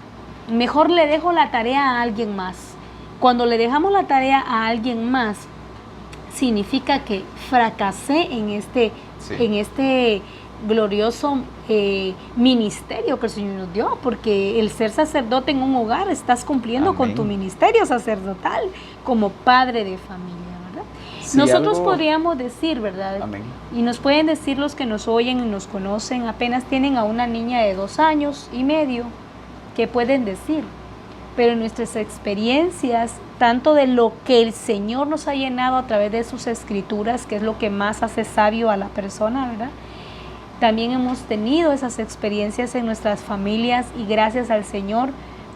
Mejor le dejo la tarea a alguien más. Cuando le dejamos la tarea a alguien más, significa que fracasé en este glorioso ministerio que el Señor nos dio, porque el ser sacerdote en un hogar estás cumpliendo con tu ministerio sacerdotal como padre de familia. Si nosotros podríamos decir, ¿verdad? Amén. Y nos pueden decir los que nos oyen y nos conocen, apenas tienen a una niña de 2 años y medio, ¿qué pueden decir? Pero nuestras experiencias, tanto de lo que el Señor nos ha llenado a través de sus escrituras, que es lo que más hace sabio a la persona, ¿verdad? También hemos tenido esas experiencias en nuestras familias y gracias al Señor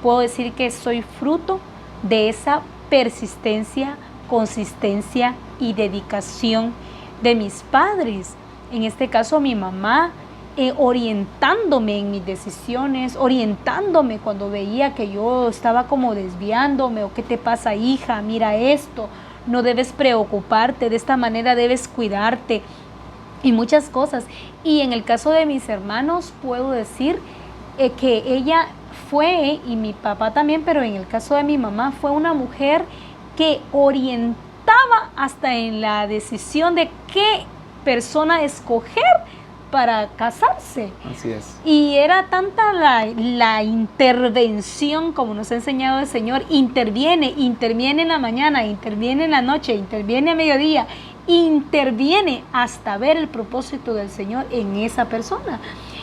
puedo decir que soy fruto de esa persistencia, consistencia y dedicación de mis padres, en este caso mi mamá orientándome en mis decisiones, orientándome cuando veía que yo estaba como desviándome, o qué te pasa, hija, mira esto, no debes preocuparte, de esta manera debes cuidarte, y muchas cosas. Y en el caso de mis hermanos puedo decir que ella fue, y mi papá también, pero en el caso de mi mamá fue una mujer que orientaba hasta en la decisión de qué persona escoger para casarse. Así es. Y era tanta la intervención, como nos ha enseñado el Señor, interviene en la mañana, interviene en la noche, interviene a mediodía, interviene hasta ver el propósito del Señor en esa persona.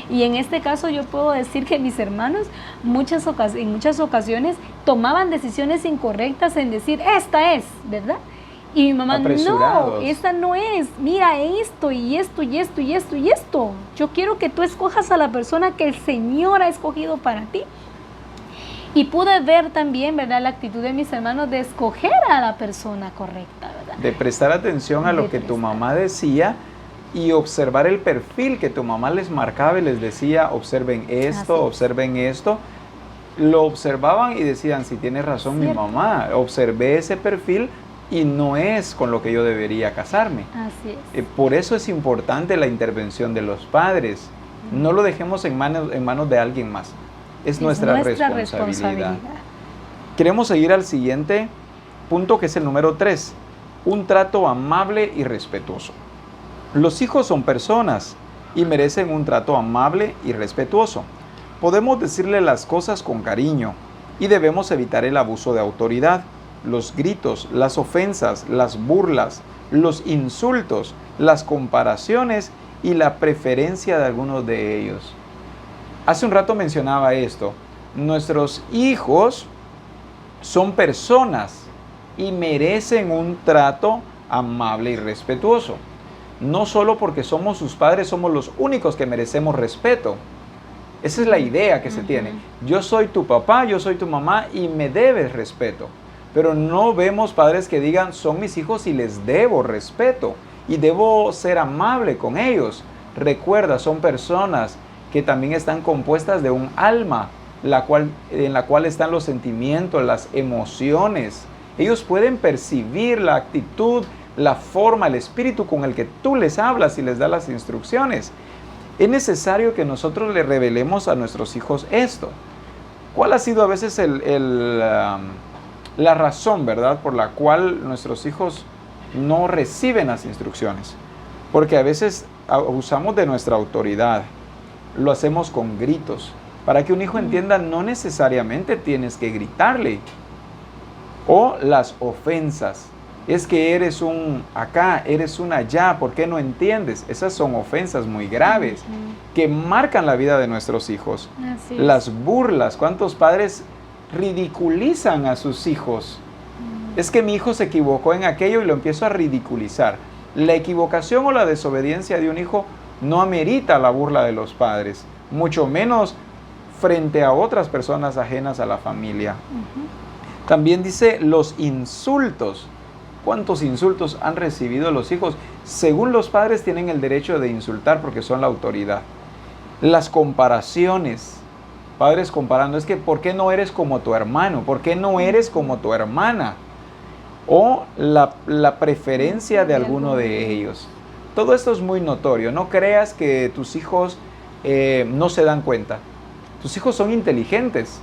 Y en este caso yo puedo decir que mis hermanos en muchas ocasiones tomaban decisiones incorrectas en decir, esta es, ¿verdad? Y mi mamá, no, esta no es, mira esto y esto y esto y esto y esto. Yo quiero que tú escojas a la persona que el Señor ha escogido para ti. Y pude ver también, ¿verdad?, la actitud de mis hermanos de escoger a la persona correcta, ¿verdad? De prestar atención a lo que tu mamá decía y observar el perfil que tu mamá les marcaba y les decía, observen esto, observen esto. Lo observaban y decían, si tiene razón mi mamá, observé ese perfil y no es con lo que yo debería casarme. Así es. Por eso es importante la intervención de los padres. No lo dejemos en manos de alguien más. Es nuestra responsabilidad. Queremos seguir al siguiente punto, que es el número 3. Un trato amable y respetuoso. Los hijos son personas y merecen un trato amable y respetuoso. Podemos decirle las cosas con cariño y debemos evitar el abuso de autoridad, los gritos, las ofensas, las burlas, los insultos, las comparaciones y la preferencia de algunos de ellos. Hace un rato mencionaba esto. Nuestros hijos son personas y merecen un trato amable y respetuoso. No solo porque somos sus padres, somos los únicos que merecemos respeto. Esa es la idea que se tiene. Yo soy tu papá, yo soy tu mamá y me debes respeto. Pero no vemos padres que digan, son mis hijos y les debo respeto y debo ser amable con ellos. Recuerda, son personas que también están compuestas de un alma, en la cual están los sentimientos, las emociones. Ellos pueden percibir la actitud, la forma, el espíritu con el que tú les hablas y les das las instrucciones. Es necesario que nosotros le revelemos a nuestros hijos esto. ¿Cuál ha sido a veces la razón, verdad, por la cual nuestros hijos no reciben las instrucciones? Porque a veces abusamos de nuestra autoridad. Lo hacemos con gritos. Para que un hijo entienda, no necesariamente tienes que gritarle. O las ofensas. Es que eres un acá, eres un allá, ¿por qué no entiendes? Esas son ofensas muy graves que marcan la vida de nuestros hijos. Así es. Las burlas, ¿cuántos padres ridiculizan a sus hijos? Es que mi hijo se equivocó en aquello y lo empiezo a ridiculizar. La equivocación o la desobediencia de un hijo no amerita la burla de los padres, mucho menos frente a otras personas ajenas a la familia. También dice los insultos. ¿Cuántos insultos han recibido los hijos? Según los padres tienen el derecho de insultar porque son la autoridad. Las comparaciones. Padres comparando, es que ¿por qué no eres como tu hermano? ¿Por qué no eres como tu hermana? O la preferencia de alguno de ellos. Todo esto es muy notorio. No creas que tus hijos no se dan cuenta. Tus hijos son inteligentes.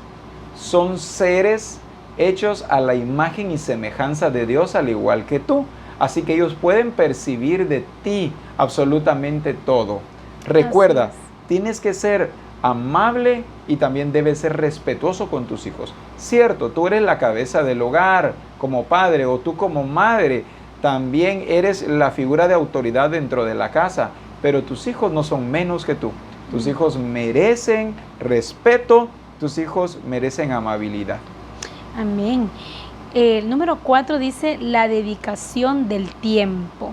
Son seres hechos a la imagen y semejanza de Dios, al igual que tú. Así que ellos pueden percibir de ti absolutamente todo. Recuerda, tienes que ser amable y también debes ser respetuoso con tus hijos. Cierto, tú eres la cabeza del hogar como padre, o tú como madre también eres la figura de autoridad dentro de la casa, pero tus hijos no son menos que tú. Tus hijos merecen respeto, tus hijos merecen amabilidad. Amén. El número 4 dice la dedicación del tiempo.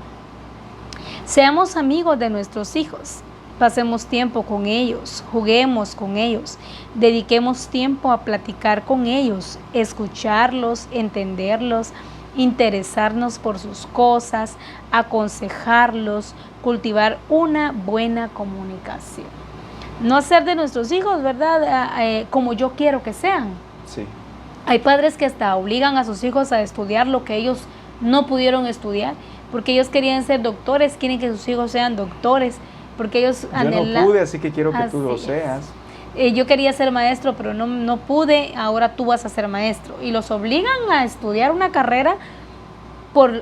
Seamos amigos de nuestros hijos. Pasemos tiempo con ellos, juguemos con ellos, dediquemos tiempo a platicar con ellos, escucharlos, entenderlos, interesarnos por sus cosas, aconsejarlos, cultivar una buena comunicación. no hacer de nuestros hijos, ¿verdad? Como yo quiero que sean. Sí. Hay padres que hasta obligan a sus hijos a estudiar lo que ellos no pudieron estudiar, porque ellos querían ser doctores, quieren que sus hijos sean doctores, porque ellos yo no pude, así que quiero que tú lo seas. Yo quería ser maestro, pero no pude, ahora tú vas a ser maestro. Y los obligan a estudiar una carrera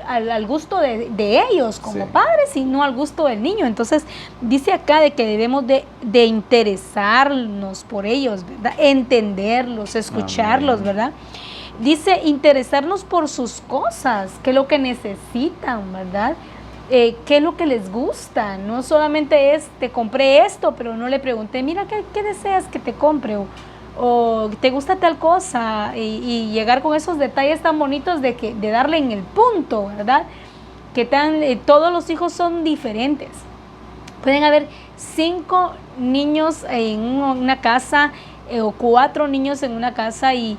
al gusto de ellos como padres y no al gusto del niño. Entonces dice acá de que debemos de interesarnos por ellos, ¿verdad? Entenderlos, escucharlos. Amén. ¿Verdad? Dice interesarnos por sus cosas, qué es lo que necesitan, ¿verdad? Qué es lo que les gusta. No solamente es te compré esto, pero no le pregunté, mira, ¿qué deseas que te compre? O te gusta tal cosa, y llegar con esos detalles tan bonitos de darle en el punto, ¿verdad? Todos los hijos son diferentes. Pueden haber 5 niños en una casa o 4 niños en una casa y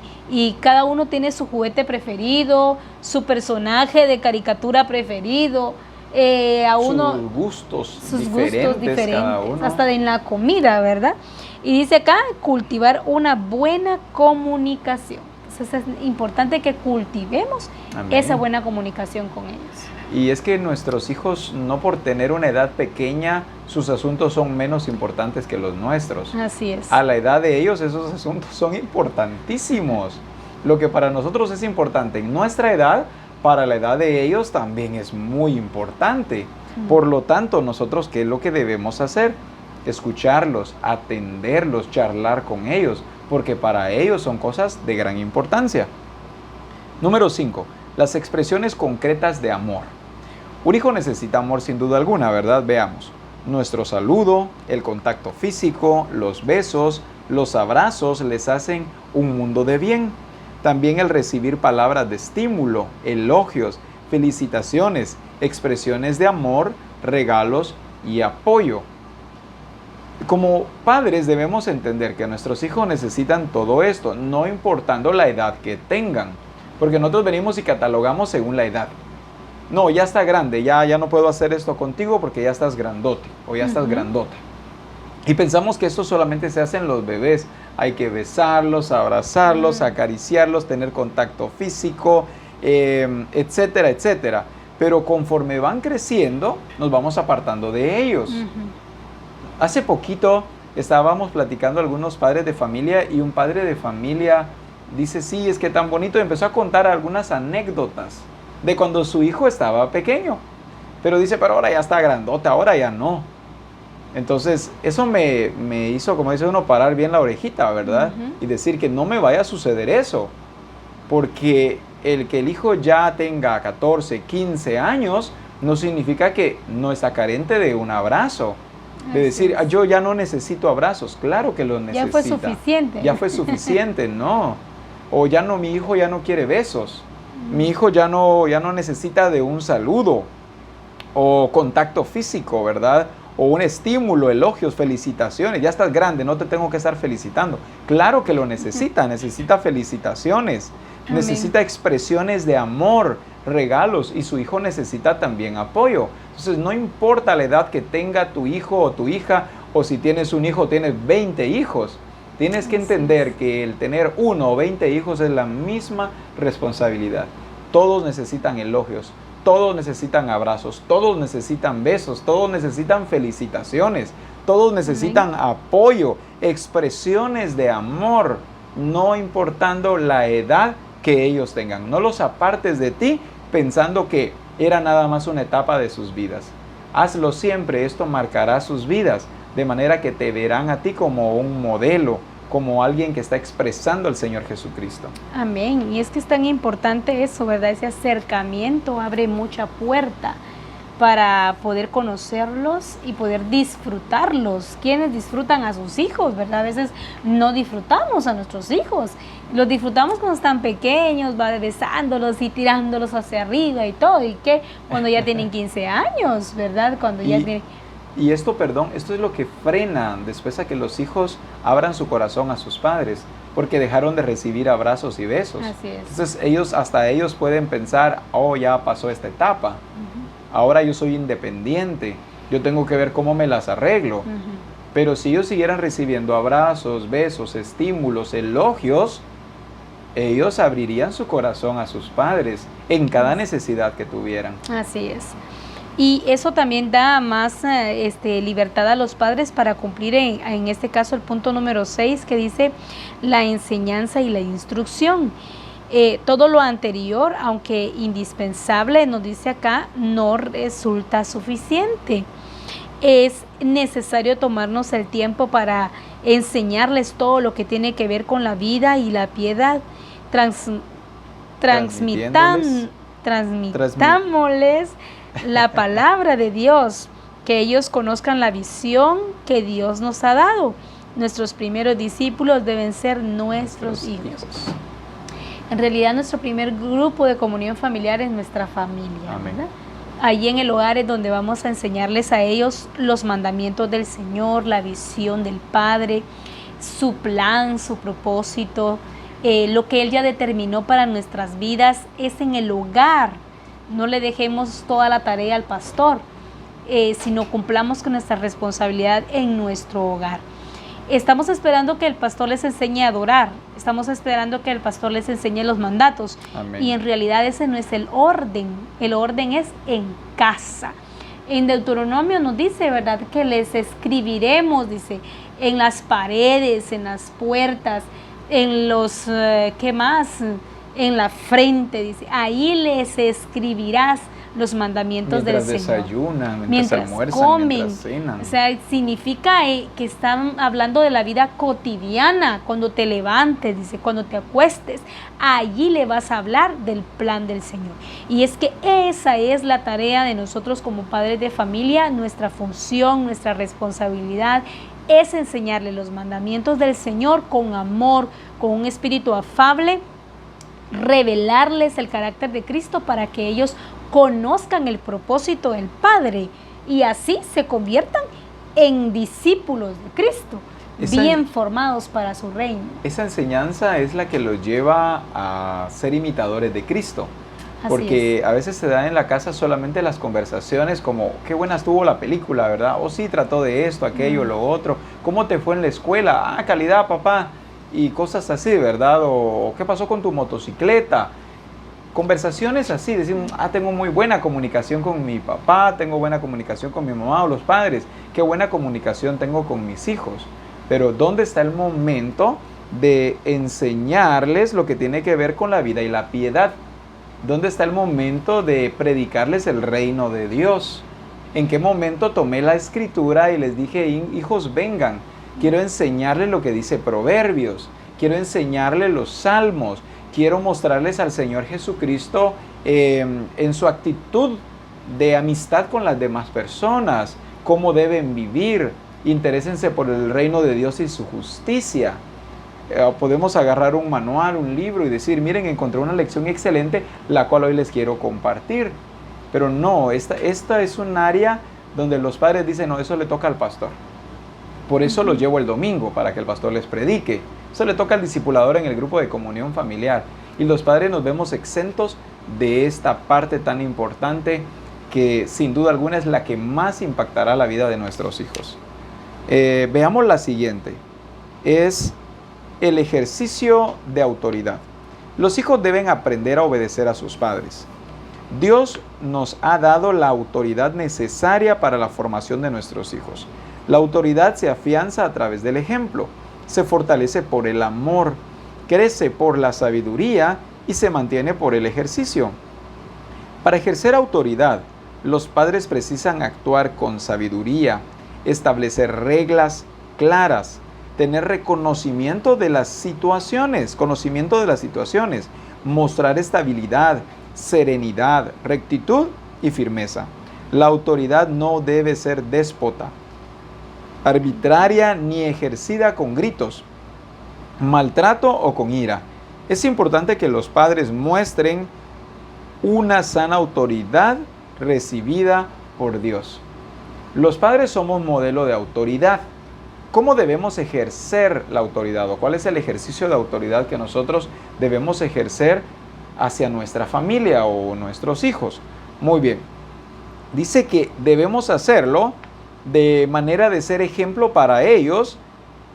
cada uno tiene su juguete preferido, su personaje de caricatura preferido, sus gustos diferentes cada uno. Hasta en la comida, ¿verdad? Y dice acá, cultivar una buena comunicación. Entonces es importante que cultivemos esa buena comunicación con ellos. Y es que nuestros hijos, no por tener una edad pequeña, sus asuntos son menos importantes que los nuestros. Así es. A la edad de ellos, esos asuntos son importantísimos. Lo que para nosotros es importante en nuestra edad, para la edad de ellos también es muy importante. Por lo tanto, nosotros, ¿qué es lo que debemos hacer? Escucharlos, atenderlos, charlar con ellos, porque para ellos son cosas de gran importancia. Número 5. Las expresiones concretas de amor. Un hijo necesita amor sin duda alguna, ¿verdad? Veamos. Nuestro saludo, el contacto físico, los besos, los abrazos les hacen un mundo de bien. También el recibir palabras de estímulo, elogios, felicitaciones, expresiones de amor, regalos y apoyo. Como padres debemos entender que nuestros hijos necesitan todo esto, no importando la edad que tengan, porque nosotros venimos y catalogamos según la edad. No, ya está grande, ya no puedo hacer esto contigo porque ya estás grandote o ya estás grandota. Y pensamos que esto solamente se hace en los bebés. Hay que besarlos, abrazarlos, acariciarlos, tener contacto físico, etcétera, etcétera. Pero conforme van creciendo, nos vamos apartando de ellos. Hace poquito estábamos platicando algunos padres de familia y un padre de familia dice, sí, es que tan bonito, y empezó a contar algunas anécdotas de cuando su hijo estaba pequeño. Pero dice, pero ahora ya está grandote, ahora ya no. Entonces, eso me hizo, como dice uno, parar bien la orejita, ¿verdad? Y decir que no me vaya a suceder eso. Porque el que el hijo ya tenga 14, 15 años, no significa que no está carente de un abrazo. De decir, yo ya no necesito abrazos. Claro que los necesita. Ya fue suficiente. Ya fue suficiente, no. O ya no, mi hijo ya no quiere besos. Mi hijo ya no necesita de un saludo. O contacto físico, ¿verdad? O un estímulo, elogios, felicitaciones. Ya estás grande, no te tengo que estar felicitando. Claro que lo necesita felicitaciones. Amén. Necesita expresiones de amor, regalos, y su hijo necesita también apoyo. Entonces no importa la edad que tenga tu hijo o tu hija, o si tienes un hijo, tienes 20 hijos. Tienes que entender que el tener 1 o 20 hijos es la misma responsabilidad. Todos necesitan elogios, todos necesitan abrazos, todos necesitan besos, todos necesitan felicitaciones, todos necesitan apoyo, expresiones de amor, no importando la edad que ellos tengan. No los apartes de ti pensando que era nada más una etapa de sus vidas. Hazlo siempre, esto marcará sus vidas, de manera que te verán a ti como un modelo, como alguien que está expresando al Señor Jesucristo. Amén. Y es que es tan importante eso, ¿verdad? Ese acercamiento abre mucha puerta para poder conocerlos y poder disfrutarlos. Quienes disfrutan a sus hijos, ¿verdad? A veces no disfrutamos a nuestros hijos. Los disfrutamos cuando están pequeños, va besándolos y tirándolos hacia arriba y todo. ¿Y qué? Cuando ya tienen 15 años, ¿verdad? Cuando ya tienen... Y esto es lo que frena después a que los hijos abran su corazón a sus padres, porque dejaron de recibir abrazos y besos. Así es. Entonces ellos pueden pensar, oh, ya pasó esta etapa, ahora yo soy independiente, yo tengo que ver cómo me las arreglo. Pero si ellos siguieran recibiendo abrazos, besos, estímulos, elogios, ellos abrirían su corazón a sus padres en cada necesidad que tuvieran. Así es. Y eso también da más libertad a los padres para cumplir en este caso el punto número 6, que dice la enseñanza y la instrucción. Todo lo anterior, aunque indispensable, nos dice acá, no resulta suficiente. Es necesario tomarnos el tiempo para enseñarles todo lo que tiene que ver con la vida y la piedad, transmitámosles la palabra de Dios, que ellos conozcan la visión que Dios nos ha dado. Nuestros primeros discípulos deben ser nuestros hijos. En realidad nuestro primer grupo de comunión familiar es nuestra familia. Amén. ¿Verdad? Allí en el hogar es donde vamos a enseñarles a ellos los mandamientos del Señor, la visión del Padre, su plan, su propósito, lo que Él ya determinó para nuestras vidas es en el hogar. No le dejemos toda la tarea al pastor, sino cumplamos con nuestra responsabilidad en nuestro hogar. Estamos esperando que el pastor les enseñe a adorar, estamos esperando que el pastor les enseñe los mandatos. Amén. Y en realidad ese no es el orden es en casa. En Deuteronomio nos dice, ¿verdad?, que les escribiremos, dice, en las paredes, en las puertas, en los, ¿qué más?, en la frente, dice, ahí les escribirás los mandamientos del Señor. Desayunan, mientras almuerzan, comen, mientras cenan. O sea, significa que están hablando de la vida cotidiana, cuando te levantes, dice, cuando te acuestes, allí le vas a hablar del plan del Señor. Y es que esa es la tarea de nosotros como padres de familia, nuestra función, nuestra responsabilidad, es enseñarle los mandamientos del Señor con amor, con un espíritu afable, revelarles el carácter de Cristo para que ellos conozcan el propósito del Padre y así se conviertan en discípulos de Cristo, bien formados para su reino. Esa enseñanza es la que los lleva a ser imitadores de Cristo. Porque a veces se dan en la casa solamente las conversaciones como, qué buena estuvo la película, ¿verdad? O sí, trató de esto, aquello, lo otro. ¿Cómo te fue en la escuela? Ah, calidad, papá. Y cosas así, ¿verdad? O ¿qué pasó con tu motocicleta? Conversaciones así, decimos, tengo muy buena comunicación con mi papá, tengo buena comunicación con mi mamá o los padres, qué buena comunicación tengo con mis hijos. Pero ¿dónde está el momento de enseñarles lo que tiene que ver con la vida y la piedad? ¿Dónde está el momento de predicarles el reino de Dios? ¿En qué momento tomé la escritura y les dije, hijos, vengan? Quiero enseñarles lo que dice Proverbios, quiero enseñarles los Salmos, quiero mostrarles al Señor Jesucristo en su actitud de amistad con las demás personas, cómo deben vivir, interésense por el reino de Dios y su justicia. Podemos agarrar un manual, un libro y decir, miren, encontré una lección excelente, la cual hoy les quiero compartir. Pero no, esta es un área donde los padres dicen, no, eso le toca al pastor. Por eso los llevo el domingo, para que el pastor les predique. Eso le toca al discipulador en el grupo de comunión familiar. Y los padres nos vemos exentos de esta parte tan importante que sin duda alguna es la que más impactará la vida de nuestros hijos. Veamos la siguiente. Es el ejercicio de autoridad. Los hijos deben aprender a obedecer a sus padres. Dios nos ha dado la autoridad necesaria para la formación de nuestros hijos. La autoridad se afianza a través del ejemplo, se fortalece por el amor, crece por la sabiduría y se mantiene por el ejercicio. Para ejercer autoridad, los padres precisan actuar con sabiduría, establecer reglas claras, tener conocimiento de las situaciones, mostrar estabilidad, serenidad, rectitud y firmeza. La autoridad no debe ser déspota, arbitraria ni ejercida con gritos, maltrato o con ira. Es importante que los padres muestren una sana autoridad recibida por Dios. Los padres somos modelo de autoridad. ¿Cómo debemos ejercer la autoridad? ¿O cuál es el ejercicio de autoridad que nosotros debemos ejercer hacia nuestra familia o nuestros hijos? Muy bien. Dice que debemos hacerlo de manera de ser ejemplo para ellos,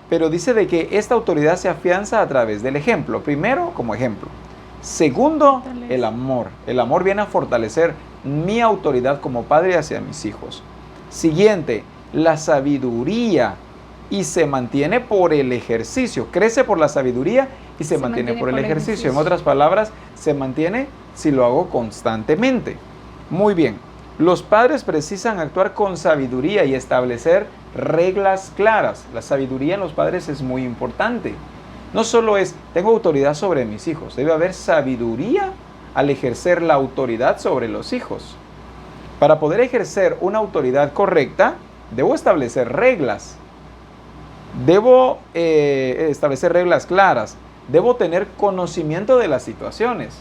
pero dice de que esta autoridad se afianza a través del ejemplo. Primero, como ejemplo. Segundo, el amor. El amor viene a fortalecer mi autoridad como padre hacia mis hijos. Siguiente, la sabiduría, y se mantiene por el ejercicio. Crece por la sabiduría y se mantiene por el ejercicio. En otras palabras, se mantiene si lo hago constantemente. Muy bien. Los padres precisan actuar con sabiduría y establecer reglas claras. La sabiduría en los padres es muy importante. No solo es, tengo autoridad sobre mis hijos, debe haber sabiduría al ejercer la autoridad sobre los hijos. Para poder ejercer una autoridad correcta, debo establecer reglas. Debo establecer reglas claras. Debo tener conocimiento de las situaciones,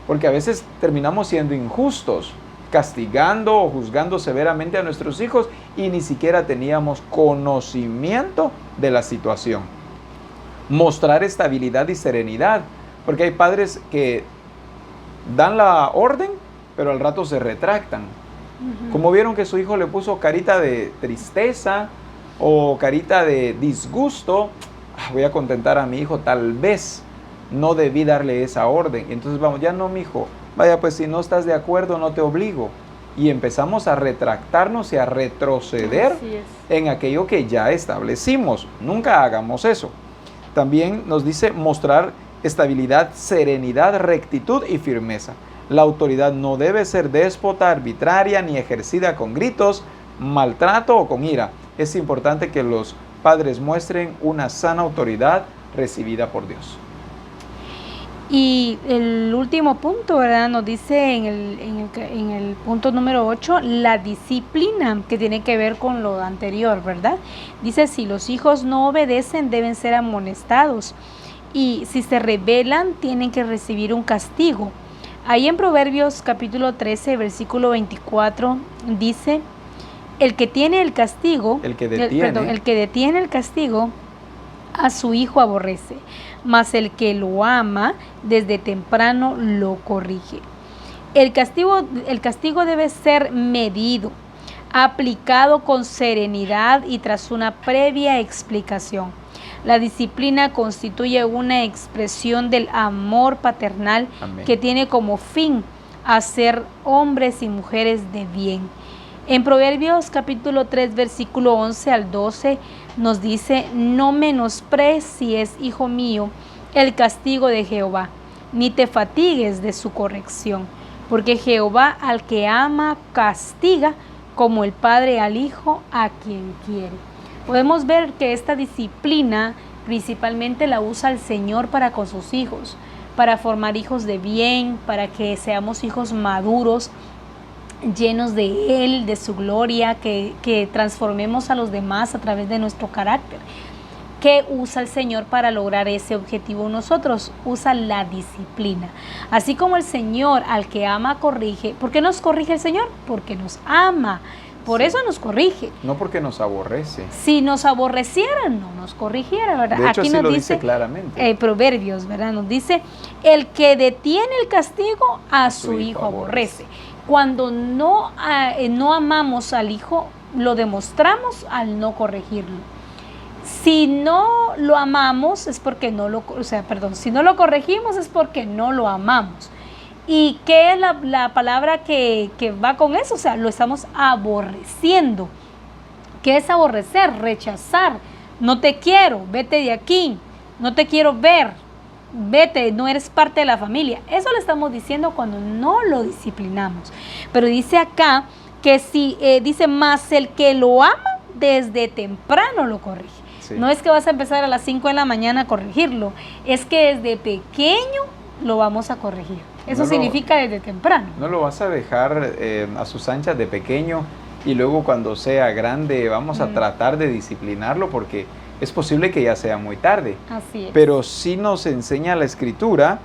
porque a veces terminamos siendo injustos, castigando o juzgando severamente a nuestros hijos y ni siquiera teníamos conocimiento de la situación. Mostrar estabilidad y serenidad, porque hay padres que dan la orden, pero al rato se retractan. Como vieron que su hijo le puso carita de tristeza o carita de disgusto, voy a contentar a mi hijo, tal vez no debí darle esa orden. Entonces vamos, ya no, mi hijo, vaya, pues si no estás de acuerdo, no te obligo. Y empezamos a retractarnos y a retroceder en aquello que ya establecimos. Nunca hagamos eso. También nos dice mostrar estabilidad, serenidad, rectitud y firmeza. La autoridad no debe ser déspota, arbitraria, ni ejercida con gritos, maltrato o con ira. Es importante que los padres muestren una sana autoridad recibida por Dios. Y el último punto, ¿verdad? Nos dice en el punto número 8, la disciplina, que tiene que ver con lo anterior, ¿verdad? Dice, si los hijos no obedecen, deben ser amonestados. Y si se rebelan, tienen que recibir un castigo. Ahí en Proverbios capítulo 13, versículo 24, dice, el que tiene el castigo, el que detiene el castigo, a su hijo aborrece, mas el que lo ama desde temprano lo corrige. El castigo debe ser medido, aplicado con serenidad y tras una previa explicación. La disciplina constituye una expresión del amor paternal. Amén. Que tiene como fin hacer hombres y mujeres de bien. En Proverbios capítulo 3, versículo 11 al 12 nos dice, no menosprecies, hijo mío, el castigo de Jehová, ni te fatigues de su corrección, porque Jehová al que ama castiga, como el padre al hijo a quien quiere. Podemos ver que esta disciplina principalmente la usa el Señor para con sus hijos, para formar hijos de bien, para que seamos hijos maduros, llenos de Él, de su gloria, que transformemos a los demás a través de nuestro carácter. ¿Qué usa el Señor para lograr ese objetivo en nosotros? Usa la disciplina. Así como el Señor al que ama corrige. ¿Por qué nos corrige el Señor? Porque nos ama. Por eso nos corrige. No porque nos aborrece. Si nos aborreciera, no nos corrigiera, ¿verdad? De hecho, aquí sí nos lo dice claramente. Proverbios, ¿verdad? Nos dice, el que detiene el castigo a su hijo aborrece. Cuando no amamos al hijo, lo demostramos al no corregirlo. Si no lo amamos es porque si no lo corregimos es porque no lo amamos. ¿Y qué es la palabra que va con eso? O sea, lo estamos aborreciendo. ¿Qué es aborrecer? Rechazar. No te quiero, vete de aquí. No te quiero ver. Vete, no eres parte de la familia. Eso le estamos diciendo cuando no lo disciplinamos. Pero dice acá que si dice más el que lo ama desde temprano lo corrige. Sí. No es que vas a empezar a las 5 de la mañana a corregirlo, es que desde pequeño lo vamos a corregir. Eso significa desde temprano. No lo vas a dejar a sus anchas de pequeño y luego cuando sea grande vamos a tratar de disciplinarlo porque es posible que ya sea muy tarde. Así es. Pero sí nos enseña la Escritura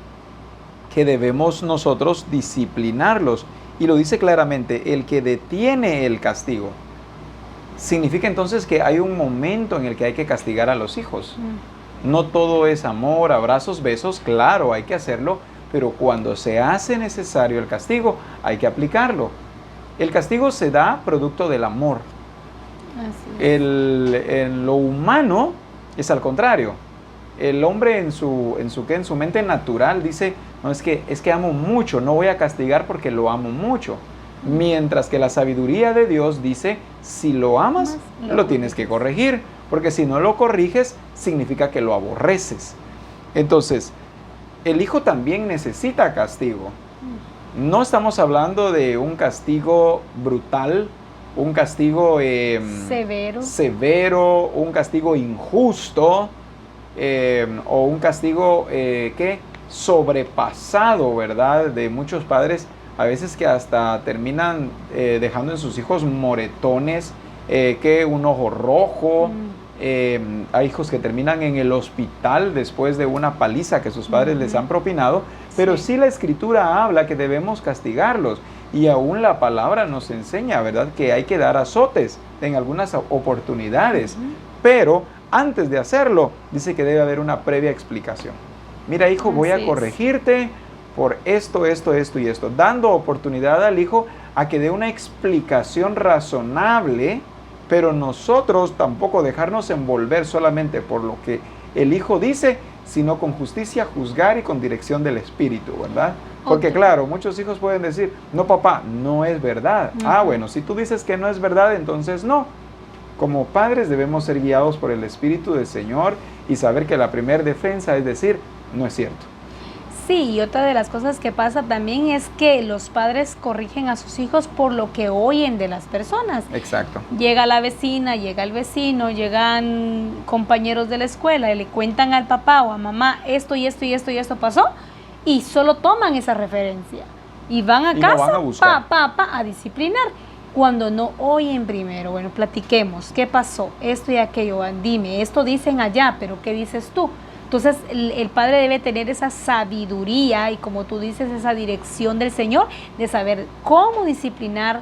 que debemos nosotros disciplinarlos. Y lo dice claramente, el que detiene el castigo. Significa entonces que hay un momento en el que hay que castigar a los hijos. No todo es amor, abrazos, besos. Claro, hay que hacerlo. Pero cuando se hace necesario el castigo, hay que aplicarlo. El castigo se da producto del amor. En lo humano es al contrario. El hombre en su mente natural dice, no, es que amo mucho, no voy a castigar porque lo amo mucho. Mientras que la sabiduría de Dios dice, si lo amas, lo tienes que corregir, porque si no lo corriges, significa que lo aborreces. Entonces, el hijo también necesita castigo. No estamos hablando de un castigo brutal, un castigo severo, un castigo injusto, o un castigo sobrepasado, ¿verdad? De muchos padres, a veces que hasta terminan dejando en sus hijos moretones, un ojo rojo. Hay hijos que terminan en el hospital después de una paliza que sus padres les han propinado, pero sí la Escritura habla que debemos castigarlos, y aún la palabra nos enseña, ¿verdad?, que hay que dar azotes en algunas oportunidades, pero antes de hacerlo, dice que debe haber una previa explicación. Mira, hijo, voy a corregirte por esto y esto, dando oportunidad al hijo a que dé una explicación razonable, pero nosotros tampoco dejarnos envolver solamente por lo que el hijo dice, sino con justicia juzgar y con dirección del Espíritu, ¿verdad? Porque claro, muchos hijos pueden decir, no papá, no es verdad. Bueno, si tú dices que no es verdad, entonces no. Como padres debemos ser guiados por el Espíritu del Señor y saber que la primera defensa es decir, no es cierto. Sí, y otra de las cosas que pasa también es que los padres corrigen a sus hijos por lo que oyen de las personas. Exacto. Llega la vecina, llega el vecino, llegan compañeros de la escuela y le cuentan al papá o a mamá esto y esto y esto y esto pasó, y solo toman esa referencia y van a casa a disciplinar. Cuando no oyen primero, bueno, platiquemos, ¿qué pasó? Esto y aquello, dime, esto dicen allá, pero ¿qué dices tú? Entonces el padre debe tener esa sabiduría y, como tú dices, esa dirección del Señor de saber cómo disciplinar,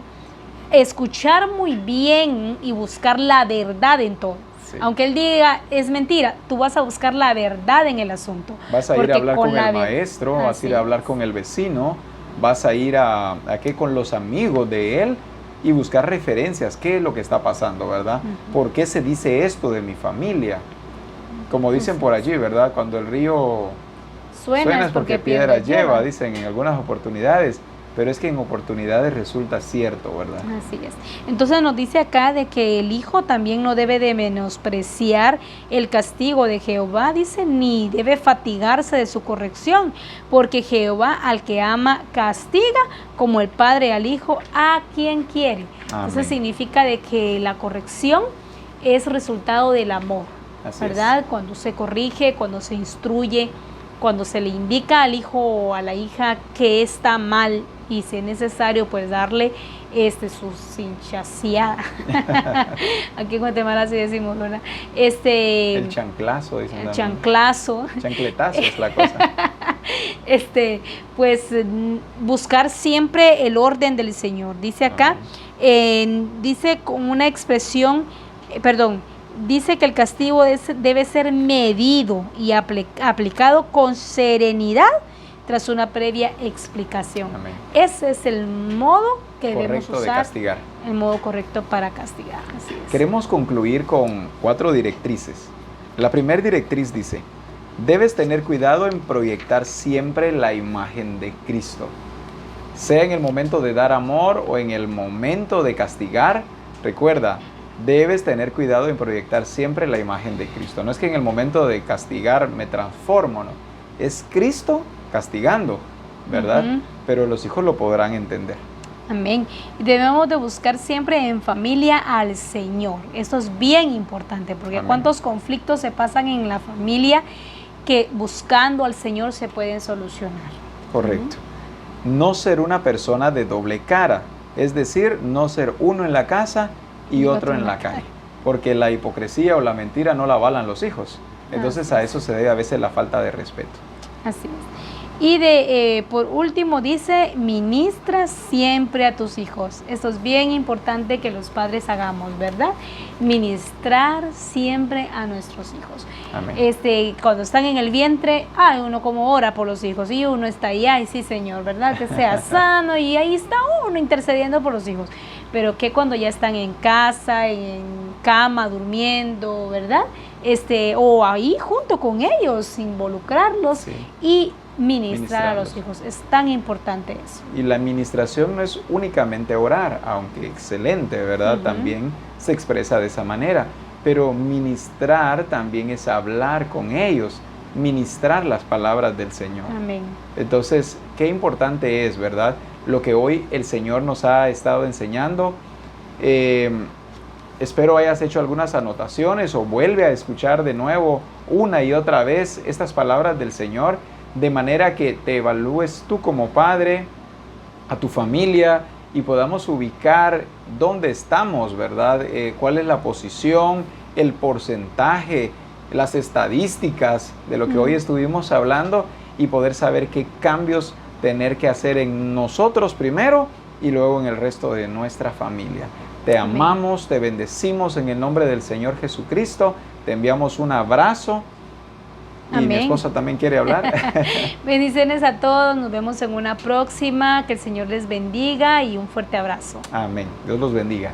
escuchar muy bien y buscar la verdad en todo. Sí. Aunque él diga es mentira, tú vas a buscar la verdad en el asunto. Vas a ir a hablar con el maestro, vas a ir a hablar con el vecino, vas a ir con los amigos de él y buscar referencias, qué es lo que está pasando, ¿verdad? ¿Por qué se dice esto de mi familia? Como dicen por allí, ¿verdad? Cuando el río suena es porque piedra lleva, dicen en algunas oportunidades, pero es que en oportunidades resulta cierto, ¿verdad? Así es. Entonces nos dice acá de que el hijo también no debe de menospreciar el castigo de Jehová, dice, ni debe fatigarse de su corrección, porque Jehová al que ama castiga, como el padre al hijo a quien quiere. Amén. Entonces significa de que la corrección es resultado del amor. Así ¿verdad? Es. Cuando se corrige, cuando se instruye, cuando se le indica al hijo o a la hija que está mal y si es necesario pues darle su cinchaseada. Aquí en Guatemala así decimos, ¿verdad? El chanclazo, dicen. El chanclazo. Chancletazo es la cosa. Pues buscar siempre el orden del Señor. Dice acá, dice con una expresión, dice que el castigo debe ser medido y aplicado con serenidad tras una previa explicación. Amén. Ese es el modo que debemos usar, de castigar. El modo correcto para castigar. Así es. Queremos concluir con 4 directrices. La primera directriz dice, debes tener cuidado en proyectar siempre la imagen de Cristo. Sea en el momento de dar amor o en el momento de castigar, recuerda, debes tener cuidado en proyectar siempre la imagen de Cristo. No es que en el momento de castigar me transformo, no. Es Cristo castigando, ¿verdad? Pero los hijos lo podrán entender. Amén. Y debemos de buscar siempre en familia al Señor. Esto es bien importante, porque amén, cuántos conflictos se pasan en la familia que buscando al Señor se pueden solucionar. Correcto. No ser una persona de doble cara, es decir, no ser uno en la casa y otro en la calle, porque la hipocresía o la mentira no la avalan los hijos. Entonces a eso se debe a veces la falta de respeto. Así es. Y por último dice, ministra siempre a tus hijos. Esto es bien importante que los padres hagamos, ¿verdad? Ministrar siempre a nuestros hijos. Amén. Cuando están en el vientre, uno como ora por los hijos y uno está ahí, sí Señor, ¿verdad? Que sea sano y ahí está uno intercediendo por los hijos. pero que cuando ya están en casa, en cama, durmiendo, ¿verdad? O ahí junto con ellos, involucrarlos Sí. y ministrar a los Ministrarlos. hijos. Es tan importante eso. Y la administración no es únicamente orar, aunque excelente, ¿verdad? Ujú. También se expresa de esa manera. Pero ministrar también es hablar con ellos, ministrar las palabras del Señor. Amén. Entonces, qué importante es, ¿verdad? Lo que hoy el Señor nos ha estado enseñando. Espero hayas hecho algunas anotaciones o vuelve a escuchar de nuevo una y otra vez estas palabras del Señor, de manera que te evalúes tú como padre, a tu familia, y podamos ubicar dónde estamos, ¿verdad? ¿Cuál es la posición, el porcentaje, las estadísticas de lo que hoy estuvimos hablando, y poder saber qué cambios tener que hacer en nosotros primero y luego en el resto de nuestra familia? Te amamos, te bendecimos en el nombre del Señor Jesucristo, te enviamos un abrazo. Y mi Amén. esposa también quiere hablar. Bendiciones a todos, nos vemos en una próxima, que el Señor les bendiga y un fuerte abrazo. Amén. Dios los bendiga.